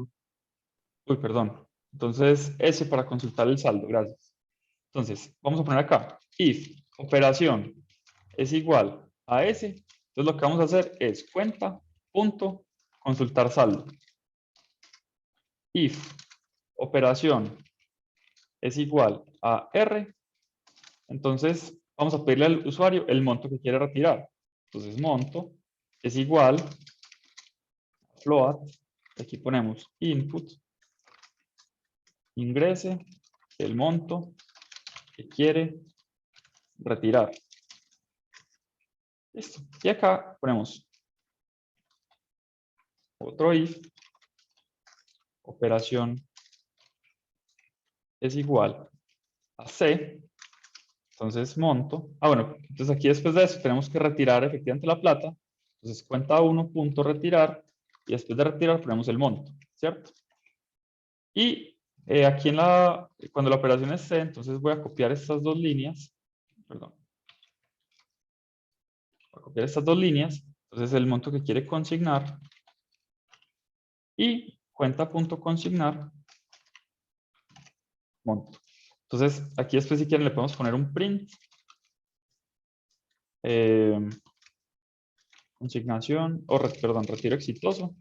Uy, perdón. Entonces, S para consultar el saldo, gracias. Entonces, vamos a poner acá, if operación es igual a S, entonces lo que vamos a hacer es cuenta, punto, consultar saldo. If operación es igual a R, entonces vamos a pedirle al usuario el monto que quiere retirar. Entonces, monto es igual a float, aquí ponemos input, ingrese el monto que quiere retirar. Listo. Y acá ponemos otro if, operación es igual a C, entonces monto. Bueno, entonces aquí después de eso tenemos que retirar efectivamente la plata. Entonces cuenta 1 punto retirar y después de retirar ponemos el monto, ¿cierto? Y aquí cuando la operación es C, entonces voy a copiar estas dos líneas. Perdón. Voy a copiar estas dos líneas. Entonces el monto que quiere consignar y cuenta.consignar monto. Entonces aquí después si quieren le podemos poner un print. Consignación, perdón, retiro exitoso.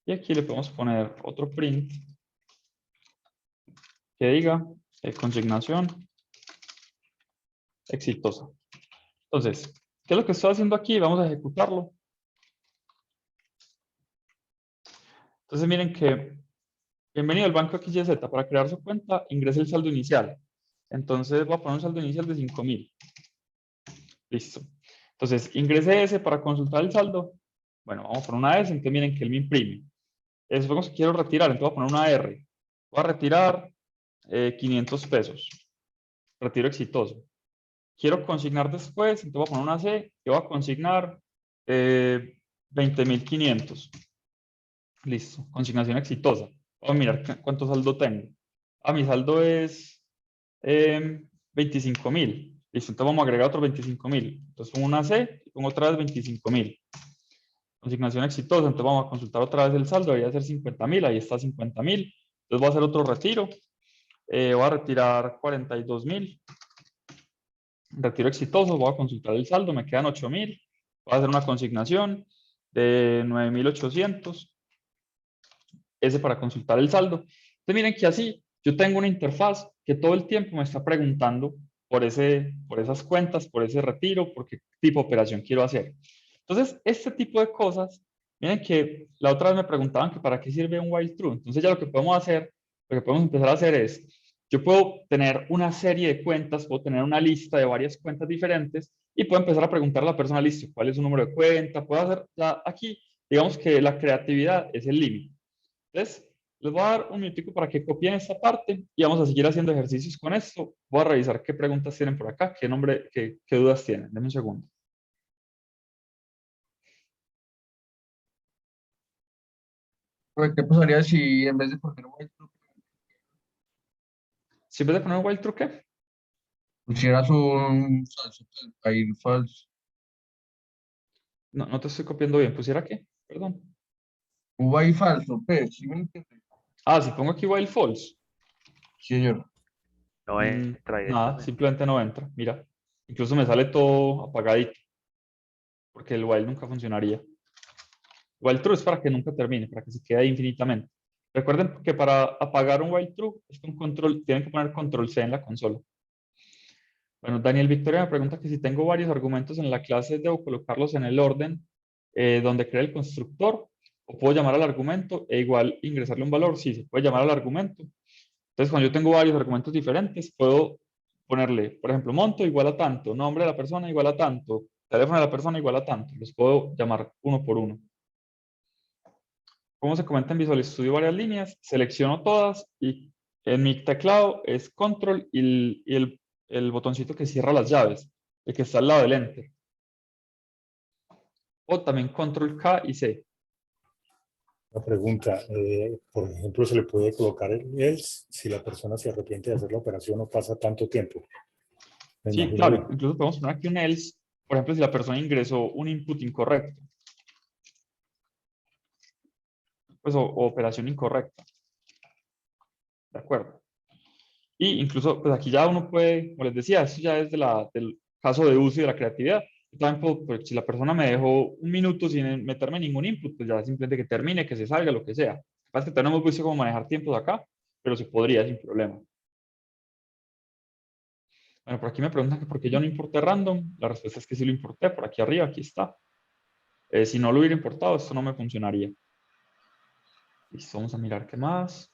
Y aquí le podemos poner otro print que diga consignación exitosa. Entonces, ¿qué es lo que estoy haciendo aquí? Vamos a ejecutarlo. Entonces miren que, bienvenido al banco XYZ. Para crear su cuenta, ingrese el saldo inicial. Entonces voy a poner un saldo inicial de 5.000. Listo. Entonces, ingrese ese para consultar el saldo. Bueno, vamos a poner una S, entonces miren que él me imprime. Supongamos que quiero retirar, entonces voy a poner una R. Voy a retirar 500 pesos. Retiro exitoso. Quiero consignar después, entonces voy a poner una C y voy a consignar 20.500. Listo, consignación exitosa. Voy a mirar cuánto saldo tengo. Mi saldo es 25.000. Listo, entonces vamos a agregar otros 25.000. Entonces pongo una C y pongo otra vez 25.000. Consignación exitosa, entonces vamos a consultar otra vez el saldo, debería ser 50.000, ahí está 50.000. Entonces voy a hacer otro retiro. Voy a retirar 42.000. Retiro exitoso, voy a consultar el saldo, me quedan 8.000. Voy a hacer una consignación de 9.800. Ese para consultar el saldo. Entonces miren que así yo tengo una interfaz que todo el tiempo me está preguntando por esas cuentas, por ese retiro, por qué tipo de operación quiero hacer. Entonces, este tipo de cosas, miren que la otra vez me preguntaban que para qué sirve un while true. Entonces ya lo que podemos hacer, lo que podemos empezar a hacer es, yo puedo tener una serie de cuentas, puedo tener una lista de varias cuentas diferentes y puedo empezar a preguntar a la persona, listo, ¿cuál es su número de cuenta? Puedo hacer, ya aquí, digamos que la creatividad es el límite. Entonces, les voy a dar un minutico para que copien esta parte y vamos a seguir haciendo ejercicios con esto. Voy a revisar qué preguntas tienen por acá, qué dudas tienen. Denme un segundo. Pues, ¿qué pasaría si en vez de poner while true Si en vez de poner un while true, ¿qué? pusieras un falso, ahí falso, No te estoy copiando bien. ¿Pusiera qué? Perdón. un while falso, pues, ¿sí me entiendes? Si pongo aquí while false. Sí, señor. No entra Nada, directamente. simplemente no entra. Mira, incluso me sale todo apagadito. Porque el while nunca funcionaría. While true es para que nunca termine, para que se quede infinitamente. Recuerden que para apagar un while true es con control, tienen que poner control C en la consola. Bueno, Daniel Victoria me pregunta que si tengo varios argumentos en la clase, ¿debo colocarlos en el orden donde crea el constructor O puedo llamar al argumento e igual ingresarle un valor. Sí, se puede llamar al argumento. Entonces, cuando yo tengo varios argumentos diferentes, puedo ponerle, por ejemplo, monto igual a tanto, nombre de la persona igual a tanto, teléfono de la persona igual a tanto. Los puedo llamar uno por uno. ¿Cómo se comenta en Visual Studio varias líneas? Selecciono todas y en mi teclado es control y el botoncito que cierra las llaves, el que está al lado del enter. O también control K y C. Una pregunta, por ejemplo, ¿se le puede colocar el else si la persona se arrepiente de hacer la operación o pasa tanto tiempo? Me Sí, imagino claro, incluso podemos poner aquí un else, por ejemplo, si la persona ingresó un input incorrecto. Pues, o operación incorrecta. ¿De acuerdo? Y incluso, pues aquí ya uno puede, como les decía, esto ya es del caso de uso y de la creatividad. Yo también puedo, pues, si la persona me dejó un minuto sin meterme ningún input, pues ya simplemente que termine, que se salga, lo que sea. Lo que pasa es que todavía no hemos visto cómo manejar tiempos acá, pero se podría sin problema. Bueno, por aquí me preguntan que por qué yo no importé random. La respuesta es que sí lo importé, por aquí arriba, aquí está. Si no lo hubiera importado, esto no me funcionaría. Listo, vamos a mirar qué más.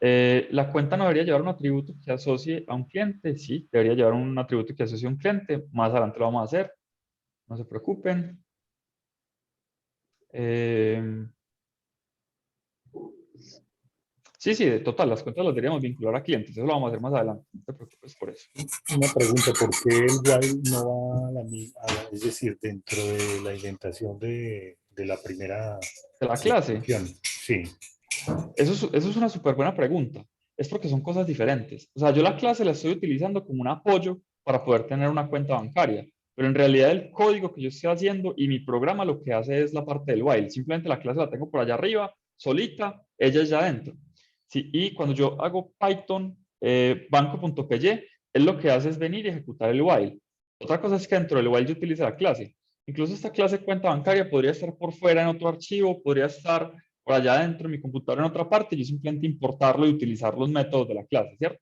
La cuenta no debería llevar un atributo que asocie a un cliente. Sí, debería llevar un atributo que asocie a un cliente. Más adelante lo vamos a hacer. No se preocupen. Sí, de total, las cuentas las deberíamos vincular a clientes. Eso lo vamos a hacer más adelante. No te preocupes por eso. una pregunta, ¿por qué el while no va es decir, dentro de la indentación de la primera ¿De la clase? sección? Sí. Eso es una súper buena pregunta. Es porque son cosas diferentes. O sea, yo la clase la estoy utilizando como un apoyo para poder tener una cuenta bancaria. Pero en realidad el código que yo estoy haciendo y mi programa lo que hace es la parte del while. Simplemente la clase la tengo por allá arriba, solita, ella es ya adentro. Sí, y cuando yo hago Python banco.py, él lo que hace es venir y ejecutar el while. Otra cosa es que dentro del while yo utilice la clase. Incluso esta clase cuenta bancaria podría estar por fuera en otro archivo, podría estar por allá adentro en mi computadora en otra parte, y yo simplemente importarlo y utilizar los métodos de la clase, ¿cierto?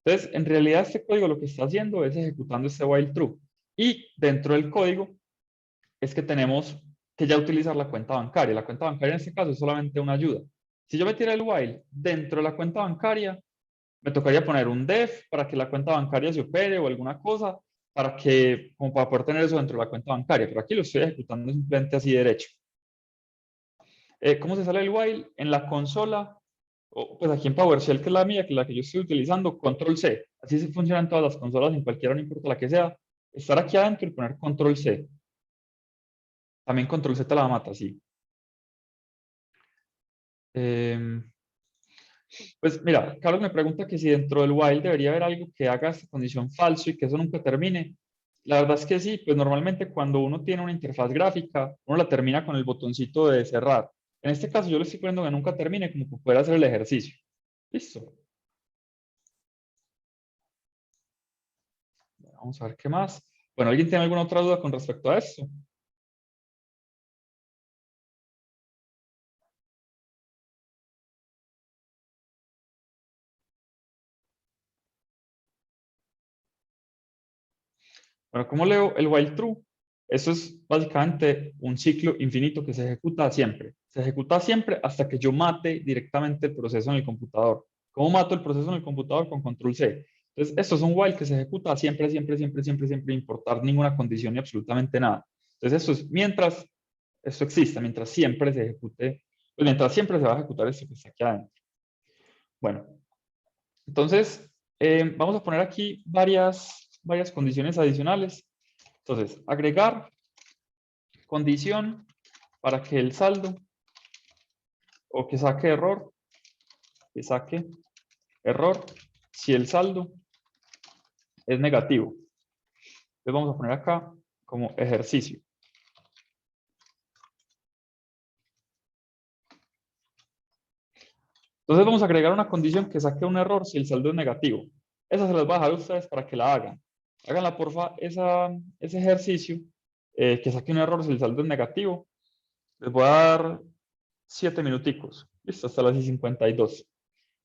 Entonces, en realidad este código lo que está haciendo es ejecutando este while true. Y dentro del código es que tenemos que ya utilizar la cuenta bancaria. La cuenta bancaria en este caso es solamente una ayuda. Si yo metiera el while dentro de la cuenta bancaria, me tocaría poner un def para que la cuenta bancaria se opere o alguna cosa como para poder tener eso dentro de la cuenta bancaria. Pero aquí lo estoy ejecutando simplemente así derecho. ¿Cómo se sale el while? En la consola, pues aquí en PowerShell, que es la mía, que es la que yo estoy utilizando, control C. Así se funcionan todas las consolas, en cualquiera, no importa la que sea. Estar aquí adentro y poner control C. También control Z la mata, sí. Pues mira, Carlos me pregunta que si dentro del while debería haber algo que haga esta condición falso y que eso nunca termine. La verdad es que sí, pues normalmente cuando uno tiene una interfaz gráfica, uno la termina con el botoncito de cerrar. En este caso yo le estoy poniendo que nunca termine, como que pueda hacer el ejercicio. Listo. Vamos a ver qué más. Bueno, ¿alguien tiene alguna otra duda con respecto a esto? Bueno, ¿cómo leo el while true? Eso es básicamente un ciclo infinito que se ejecuta siempre. Se ejecuta siempre hasta que yo mate directamente el proceso en el computador. ¿Cómo mato el proceso en el computador? Con control C. Entonces, esto es un while que se ejecuta siempre, siempre, siempre, siempre, siempre, importar ninguna condición ni absolutamente nada. Entonces, esto es mientras esto exista, mientras siempre se ejecute, pues mientras siempre se va a ejecutar esto que está aquí adentro. Bueno, entonces, vamos a poner aquí varias condiciones adicionales. Entonces, agregar condición para que el saldo o que saque error, si el saldo es negativo. Entonces vamos a poner acá como ejercicio. Entonces vamos a agregar una condición que saque un error si el saldo es negativo. Esa se las voy a dejar a ustedes para que la hagan. Háganla, porfa, ese ejercicio que saque un error si el saldo es negativo. Les voy a dar 7 minuticos. Listo, hasta las 52.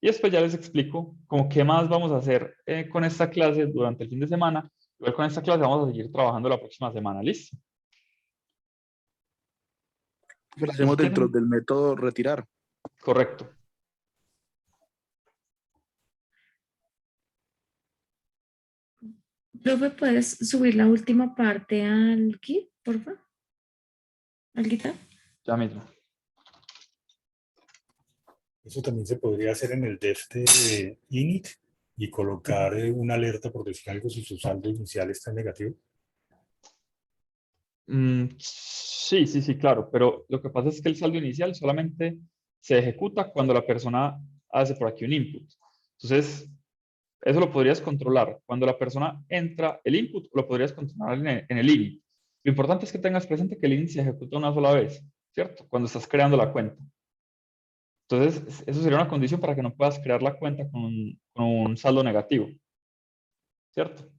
Y después ya les explico como qué más vamos a hacer con esta clase durante el fin de semana. Igual con esta clase vamos a seguir trabajando la próxima semana. ¿Listo? Lo hacemos dentro del método retirar. Correcto. Profe, ¿puedes subir la última parte al Git, por favor? ¿Al GitHub? Ya mismo. Eso también se podría hacer en el def de init y colocar una alerta, por decir algo, si su saldo inicial está en negativo. Sí, sí, sí, claro, pero lo que pasa es que el saldo inicial solamente se ejecuta cuando la persona hace por aquí un input. Entonces, eso lo podrías controlar. Cuando la persona entra el input, lo podrías controlar en el init. Lo importante es que tengas presente que el init se ejecuta una sola vez, ¿cierto? Cuando estás creando la cuenta. Entonces, eso sería una condición para que no puedas crear la cuenta con un saldo negativo, ¿cierto?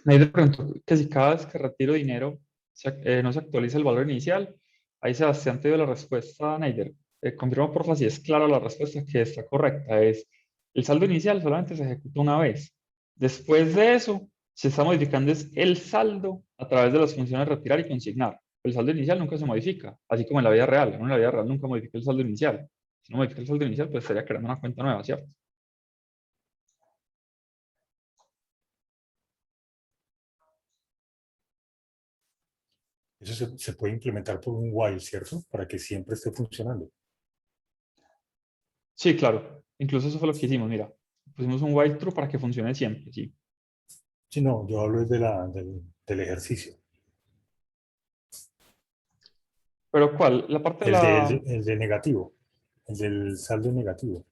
Ahí te pregunto que si cada vez que retiro dinero no se actualiza el valor inicial. Ahí Sebastián te dio la respuesta, Neider. Confirma porfa si es clara la respuesta que está correcta. Es el saldo inicial solamente se ejecuta una vez. Después de eso, se está modificando es el saldo a través de las funciones retirar y consignar. El saldo inicial nunca se modifica, así como en la vida real. Uno en la vida real nunca modifica el saldo inicial. Si no modifica el saldo inicial, pues estaría creando una cuenta nueva, ¿cierto? Eso se puede implementar por un while, ¿cierto? Para que siempre esté funcionando. Sí, claro. Incluso eso fue lo que hicimos, mira. Pusimos un while true para que funcione siempre, sí. Sí, no, yo hablo del ejercicio. ¿Pero cuál? La parte de El de negativo, el del saldo negativo.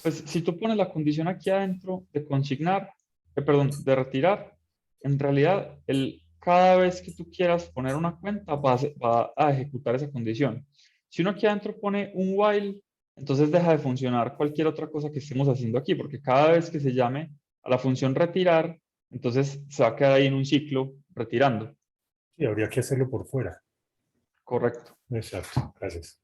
Pues si tú pones la condición aquí adentro de consignar, perdón, de retirar, en realidad cada vez que tú quieras poner una cuenta va a ejecutar esa condición. Si uno aquí adentro pone un while, entonces deja de funcionar cualquier otra cosa que estemos haciendo aquí, porque cada vez que se llame a la función retirar, entonces se va a quedar ahí en un ciclo retirando. Sí, habría que hacerlo por fuera. Correcto. Exacto, gracias.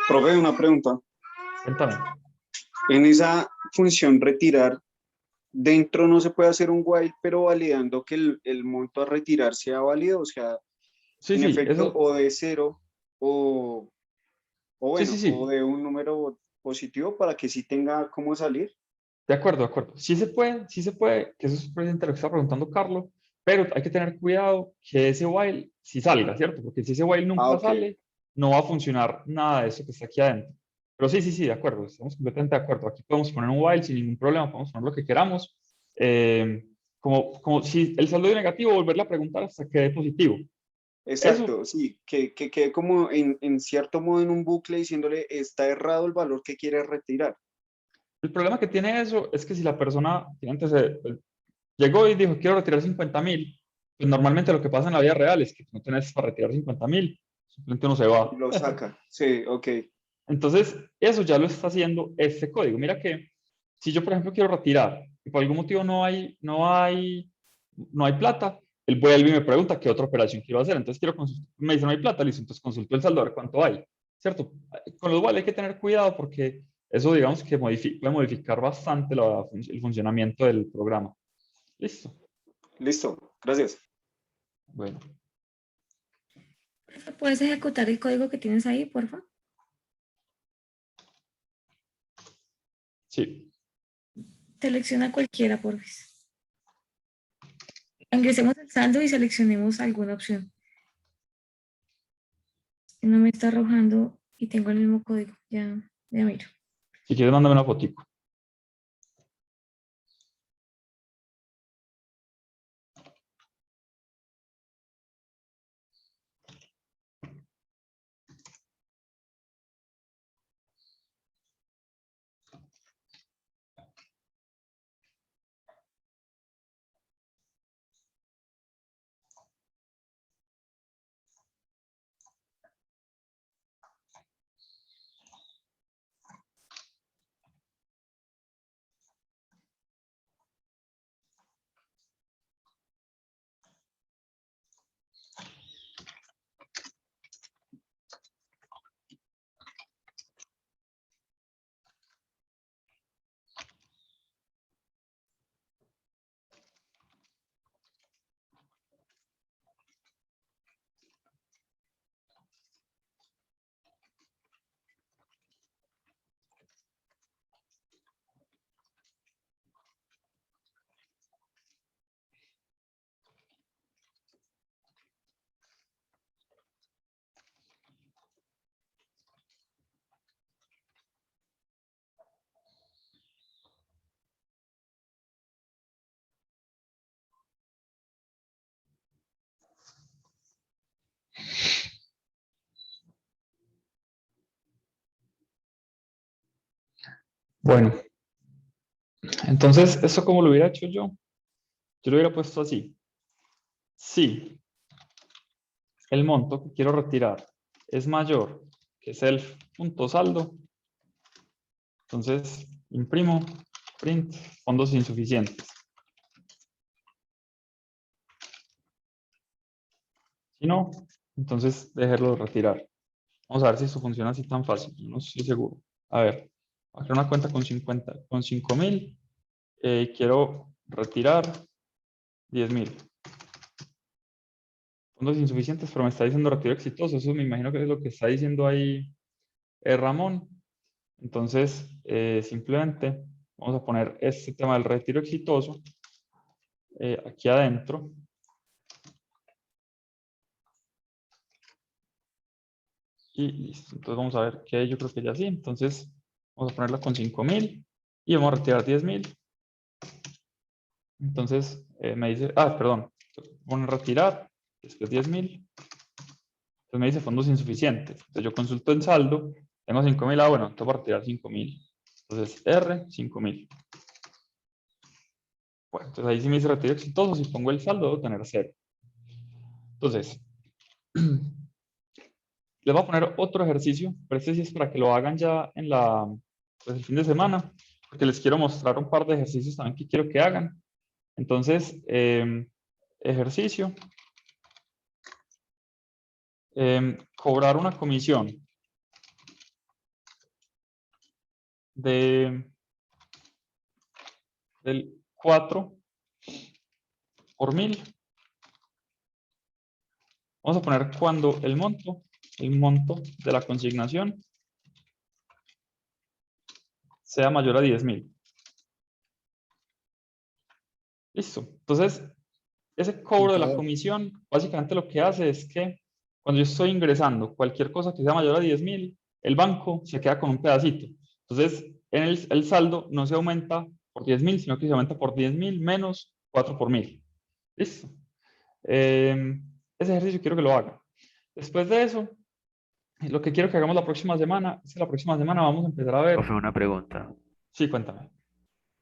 Profe, una pregunta. Cuéntame. En esa función retirar, dentro no se puede hacer un while, pero validando que el monto a retirar sea válido, o sea, Sí, en sí, efecto, eso. o de cero, o Sí, bueno, sí, o sí. de un número positivo para que sí tenga cómo salir. De acuerdo, de acuerdo. Sí se puede, que eso es precisamente lo que está preguntando Carlos, pero hay que tener cuidado que ese while sí salga, ¿cierto? Porque si ese while Ah, nunca ok. sale, no va a funcionar nada de eso que está aquí adentro. Pero sí, sí, sí, de acuerdo, estamos completamente de acuerdo. Aquí podemos poner un while sin ningún problema, podemos poner lo que queramos. Como si el saldo es negativo, volverle a preguntar hasta que dé positivo. Exacto, sí, que quede como en cierto modo en un bucle diciéndole está errado el valor que quiere retirar. El problema que tiene eso es que si la persona antes llegó y dijo quiero retirar 50.000, pues normalmente lo que pasa en la vida real es que no tienes para retirar 50.000, simplemente uno se va. Lo saca, sí, ok. Entonces, eso ya lo está haciendo este código. Mira que si yo, por ejemplo, quiero retirar y por algún motivo no hay plata, él vuelve y me pregunta qué otra operación quiero hacer. Entonces, me dice no hay plata, listo, entonces consulto el saldo a ver cuánto hay, ¿cierto? Con lo cual hay que tener cuidado porque eso, digamos, que puede modificar bastante el funcionamiento del programa. Listo. Listo, gracias. Bueno. ¿Puedes ejecutar el código que tienes ahí, por favor? Sí. Selecciona cualquiera, por favor. Ingresemos el saldo y seleccionemos alguna opción. No me está arrojando y tengo el mismo código. Ya miro. Si quieres, mándame una fotico. Bueno, entonces, ¿eso cómo lo hubiera hecho yo? Yo lo hubiera puesto así. Si el monto que quiero retirar es mayor que self.saldo, entonces imprimo print fondos insuficientes. Si no, entonces dejarlo retirar. Vamos a ver si esto funciona así tan fácil. Yo no estoy seguro. A ver, voy a crear una cuenta con 5.000. Quiero retirar 10.000. Fondos insuficientes, pero me está diciendo retiro exitoso. Eso me imagino que es lo que está diciendo ahí Ramón. Entonces, simplemente vamos a poner este tema del retiro exitoso aquí adentro. Y listo. Entonces vamos a ver que yo creo que ya sí. Entonces vamos a ponerla con 5.000 y vamos a retirar 10.000. Entonces me dice, perdón, vamos a retirar, después 10.000. Entonces me dice fondos insuficientes. Entonces yo consulto el saldo, tengo 5.000, bueno, entonces voy a retirar 5.000. Entonces R, 5.000. Bueno, entonces ahí sí me dice retiro exitoso, si pongo el saldo debo tener 0. Entonces, les voy a poner otro ejercicio, pero este sí es para que lo hagan ya en pues el fin de semana, porque les quiero mostrar un par de ejercicios también que quiero que hagan. Entonces, ejercicio. Cobrar una comisión del 4 por 1000. Vamos a poner cuando el monto de la consignación sea mayor a 10.000. Listo. Entonces, ese cobro de la comisión, básicamente lo que hace es que cuando yo estoy ingresando cualquier cosa que sea mayor a 10.000, el banco se queda con un pedacito. Entonces, en el saldo no se aumenta por 10.000, sino que se aumenta por 10.000 menos 4 por 1000. Listo. Ese ejercicio quiero que lo haga. Después de eso, lo que quiero que hagamos la próxima semana es que la próxima semana vamos a empezar a ver. Profe, una pregunta. Sí, cuéntame.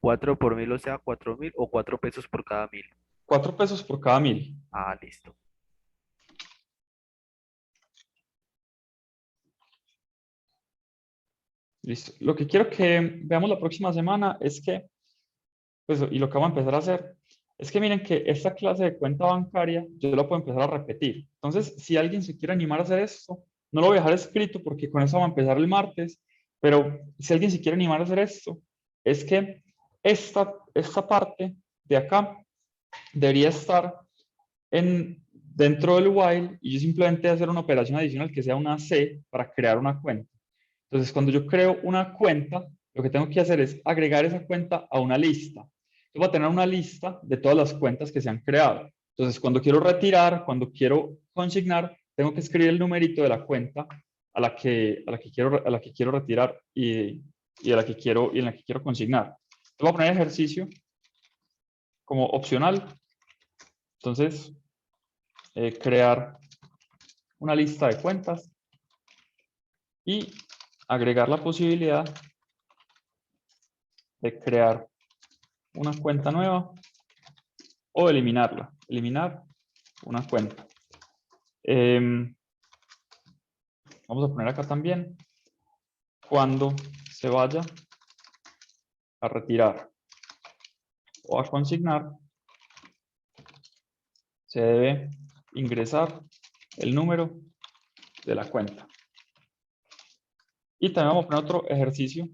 4 por 1000, o sea, 4000 o 4 pesos por cada 1000. 4 pesos por cada 1000. Ah, listo. Listo. Lo que quiero que veamos la próxima semana es que, pues, y lo que vamos a empezar a hacer, es que miren que esta clase de cuenta bancaria yo la puedo empezar a repetir. Entonces, si alguien se quiere animar a hacer esto, no lo voy a dejar escrito porque con eso vamos a empezar el martes, pero si alguien se quiere animar a hacer esto, es que esta parte de acá debería estar dentro del while y yo simplemente hacer una operación adicional que sea una C para crear una cuenta. Entonces, cuando yo creo una cuenta, lo que tengo que hacer es agregar esa cuenta a una lista. Yo voy a tener una lista de todas las cuentas que se han creado. Entonces, cuando quiero retirar, cuando quiero consignar, tengo que escribir el numerito de la cuenta a la que quiero retirar y en la que quiero consignar. Voy a poner ejercicio como opcional. Entonces, crear una lista de cuentas y agregar la posibilidad de crear una cuenta nueva o eliminarla. Eliminar una cuenta. Vamos a poner acá también cuando se vaya a retirar o a consignar, se debe ingresar el número de la cuenta. Y también vamos a poner otro ejercicio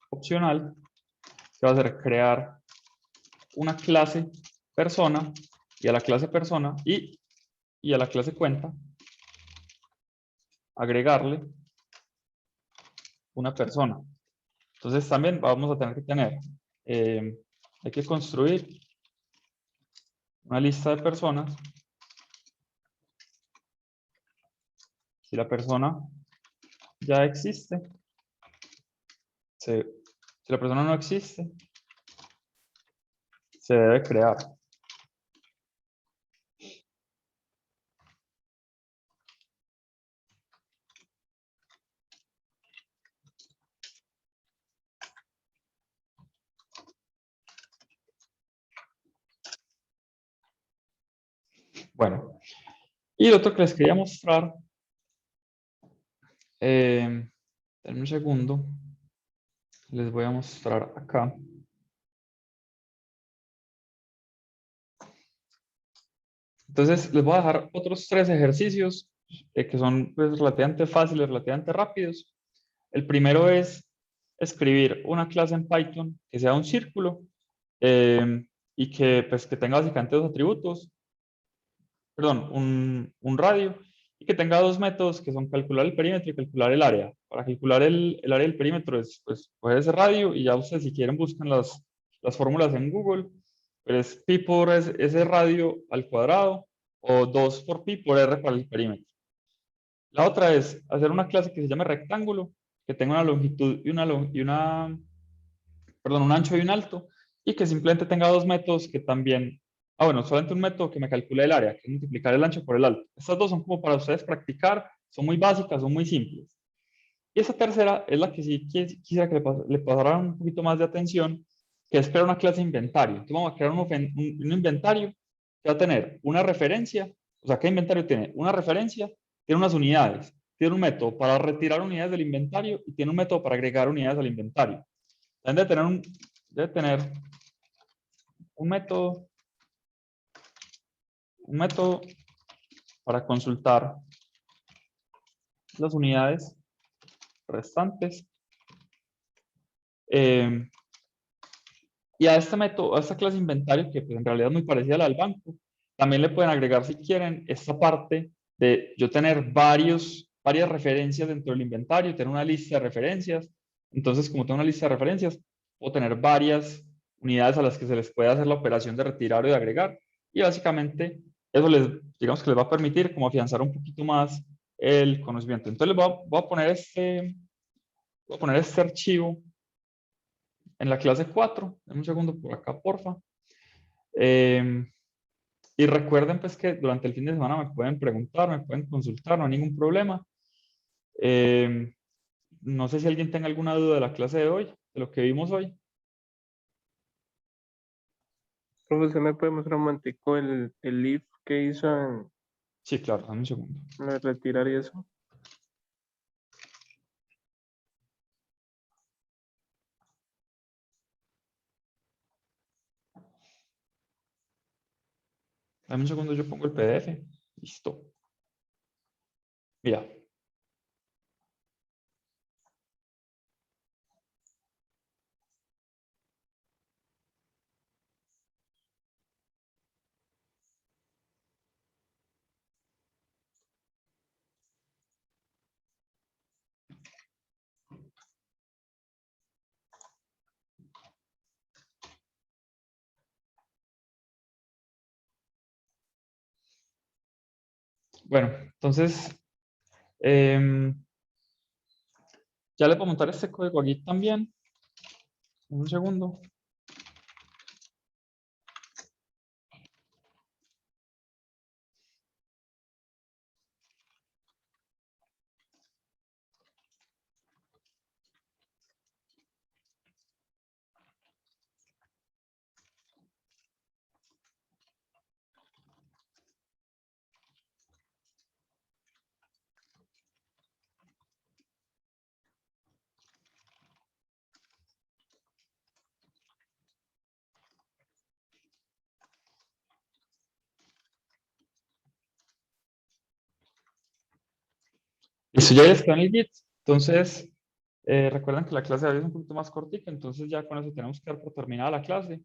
opcional que va a ser crear una clase persona y a la clase persona y a la clase cuenta agregarle una persona. Entonces también vamos a tener que tener, hay que construir una lista de personas. Si la persona ya existe, si la persona no existe, se debe crear. Bueno, y lo otro que les quería mostrar, denme un segundo, les voy a mostrar acá. Entonces, les voy a dejar otros 3 ejercicios que son pues, relativamente fáciles, relativamente rápidos. El primero es escribir una clase en Python que sea un círculo y que, pues, que tenga básicamente 2 atributos, perdón, un radio, y que tenga 2 métodos que son calcular el perímetro y calcular el área. Para calcular el área del perímetro es pues, coger ese radio y ya ustedes si quieren buscan las fórmulas en Google. Pero es pi por ese radio al cuadrado o 2 por pi por r para el perímetro. La otra es hacer una clase que se llame rectángulo, que tenga una longitud y un ancho y un alto, y que simplemente tenga 2 métodos que también, solamente un método que me calcule el área, que es multiplicar el ancho por el alto. Estas 2 son como para ustedes practicar, son muy básicas, son muy simples. Y esa tercera es la que sí quisiera que le pasaran un poquito más de atención, que es crear una clase de inventario. Entonces vamos a crear un inventario que va a tener una referencia, o sea, ¿qué inventario tiene? Una referencia, tiene unas unidades, tiene un método para retirar unidades del inventario y tiene un método para agregar unidades al inventario. También debe tener un método para consultar las unidades restantes. Y a este método, a esta clase de inventario, que pues en realidad es muy parecida a la del banco, también le pueden agregar, si quieren, esta parte de yo tener varias referencias dentro del inventario, tener una lista de referencias. Entonces, como tengo una lista de referencias, puedo tener varias unidades a las que se les puede hacer la operación de retirar o de agregar. Y básicamente, eso digamos que les va a permitir como afianzar un poquito más el conocimiento. Entonces, voy a poner este archivo en la clase 4, en un segundo por acá, porfa. Y Y recuerden pues que durante el fin de semana me pueden preguntar, me pueden consultar, no hay ningún problema. No sé si alguien tenga alguna duda de la clase de hoy, de lo que vimos hoy. Profe, ¿usted me puede mostrar un momentico el if que hizo en Sí, claro, dame un segundo. lo de retirar y eso? Dame un segundo, yo pongo el PDF. Listo. Mira. Bueno, entonces, ya le puedo montar este código aquí también. Un segundo. Listo, ya está en el Git. Entonces, recuerden que la clase de hoy es un poquito más cortica, entonces ya con eso tenemos que dar por terminada la clase.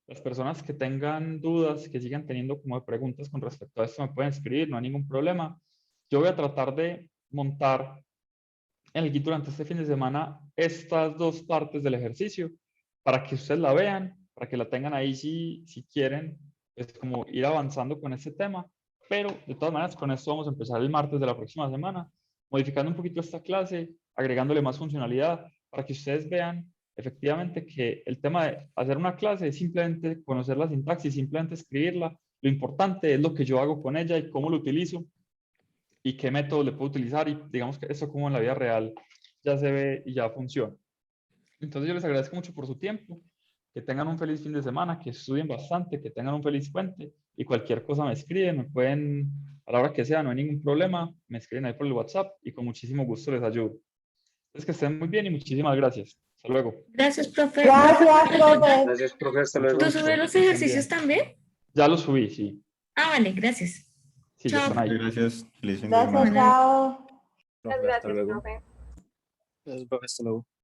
Las personas que tengan dudas, que sigan teniendo como preguntas con respecto a esto, me pueden escribir, no hay ningún problema. Yo voy a tratar de montar en el Git durante este fin de semana estas dos partes del ejercicio para que ustedes la vean, para que la tengan ahí si quieren, es como ir avanzando con este tema. Pero de todas maneras, con esto vamos a empezar el martes de la próxima semana, modificando un poquito esta clase, agregándole más funcionalidad para que ustedes vean efectivamente que el tema de hacer una clase es simplemente conocer la sintaxis, simplemente escribirla. Lo importante es lo que yo hago con ella y cómo lo utilizo y qué método le puedo utilizar, y digamos que eso como en la vida real ya se ve y ya funciona. Entonces yo les agradezco mucho por su tiempo, que tengan un feliz fin de semana, que estudien bastante, que tengan un feliz puente, y cualquier cosa me escriben, me pueden, a la hora que sea, no hay ningún problema, me escriben ahí por el WhatsApp y con muchísimo gusto les ayudo. Entonces que estén muy bien y muchísimas gracias. Hasta luego. Gracias, profe. Gracias, profe. Gracias, profe, hasta Mucho luego. ¿Tú gusto. subes los Que estén ejercicios bien. también? Ya los subí, sí. Ah, vale, gracias. Sí, ya Chao. están ahí. Gracias. Feliz fin de Gracias, semana. chao. Profe, hasta luego. Gracias, profe, hasta luego.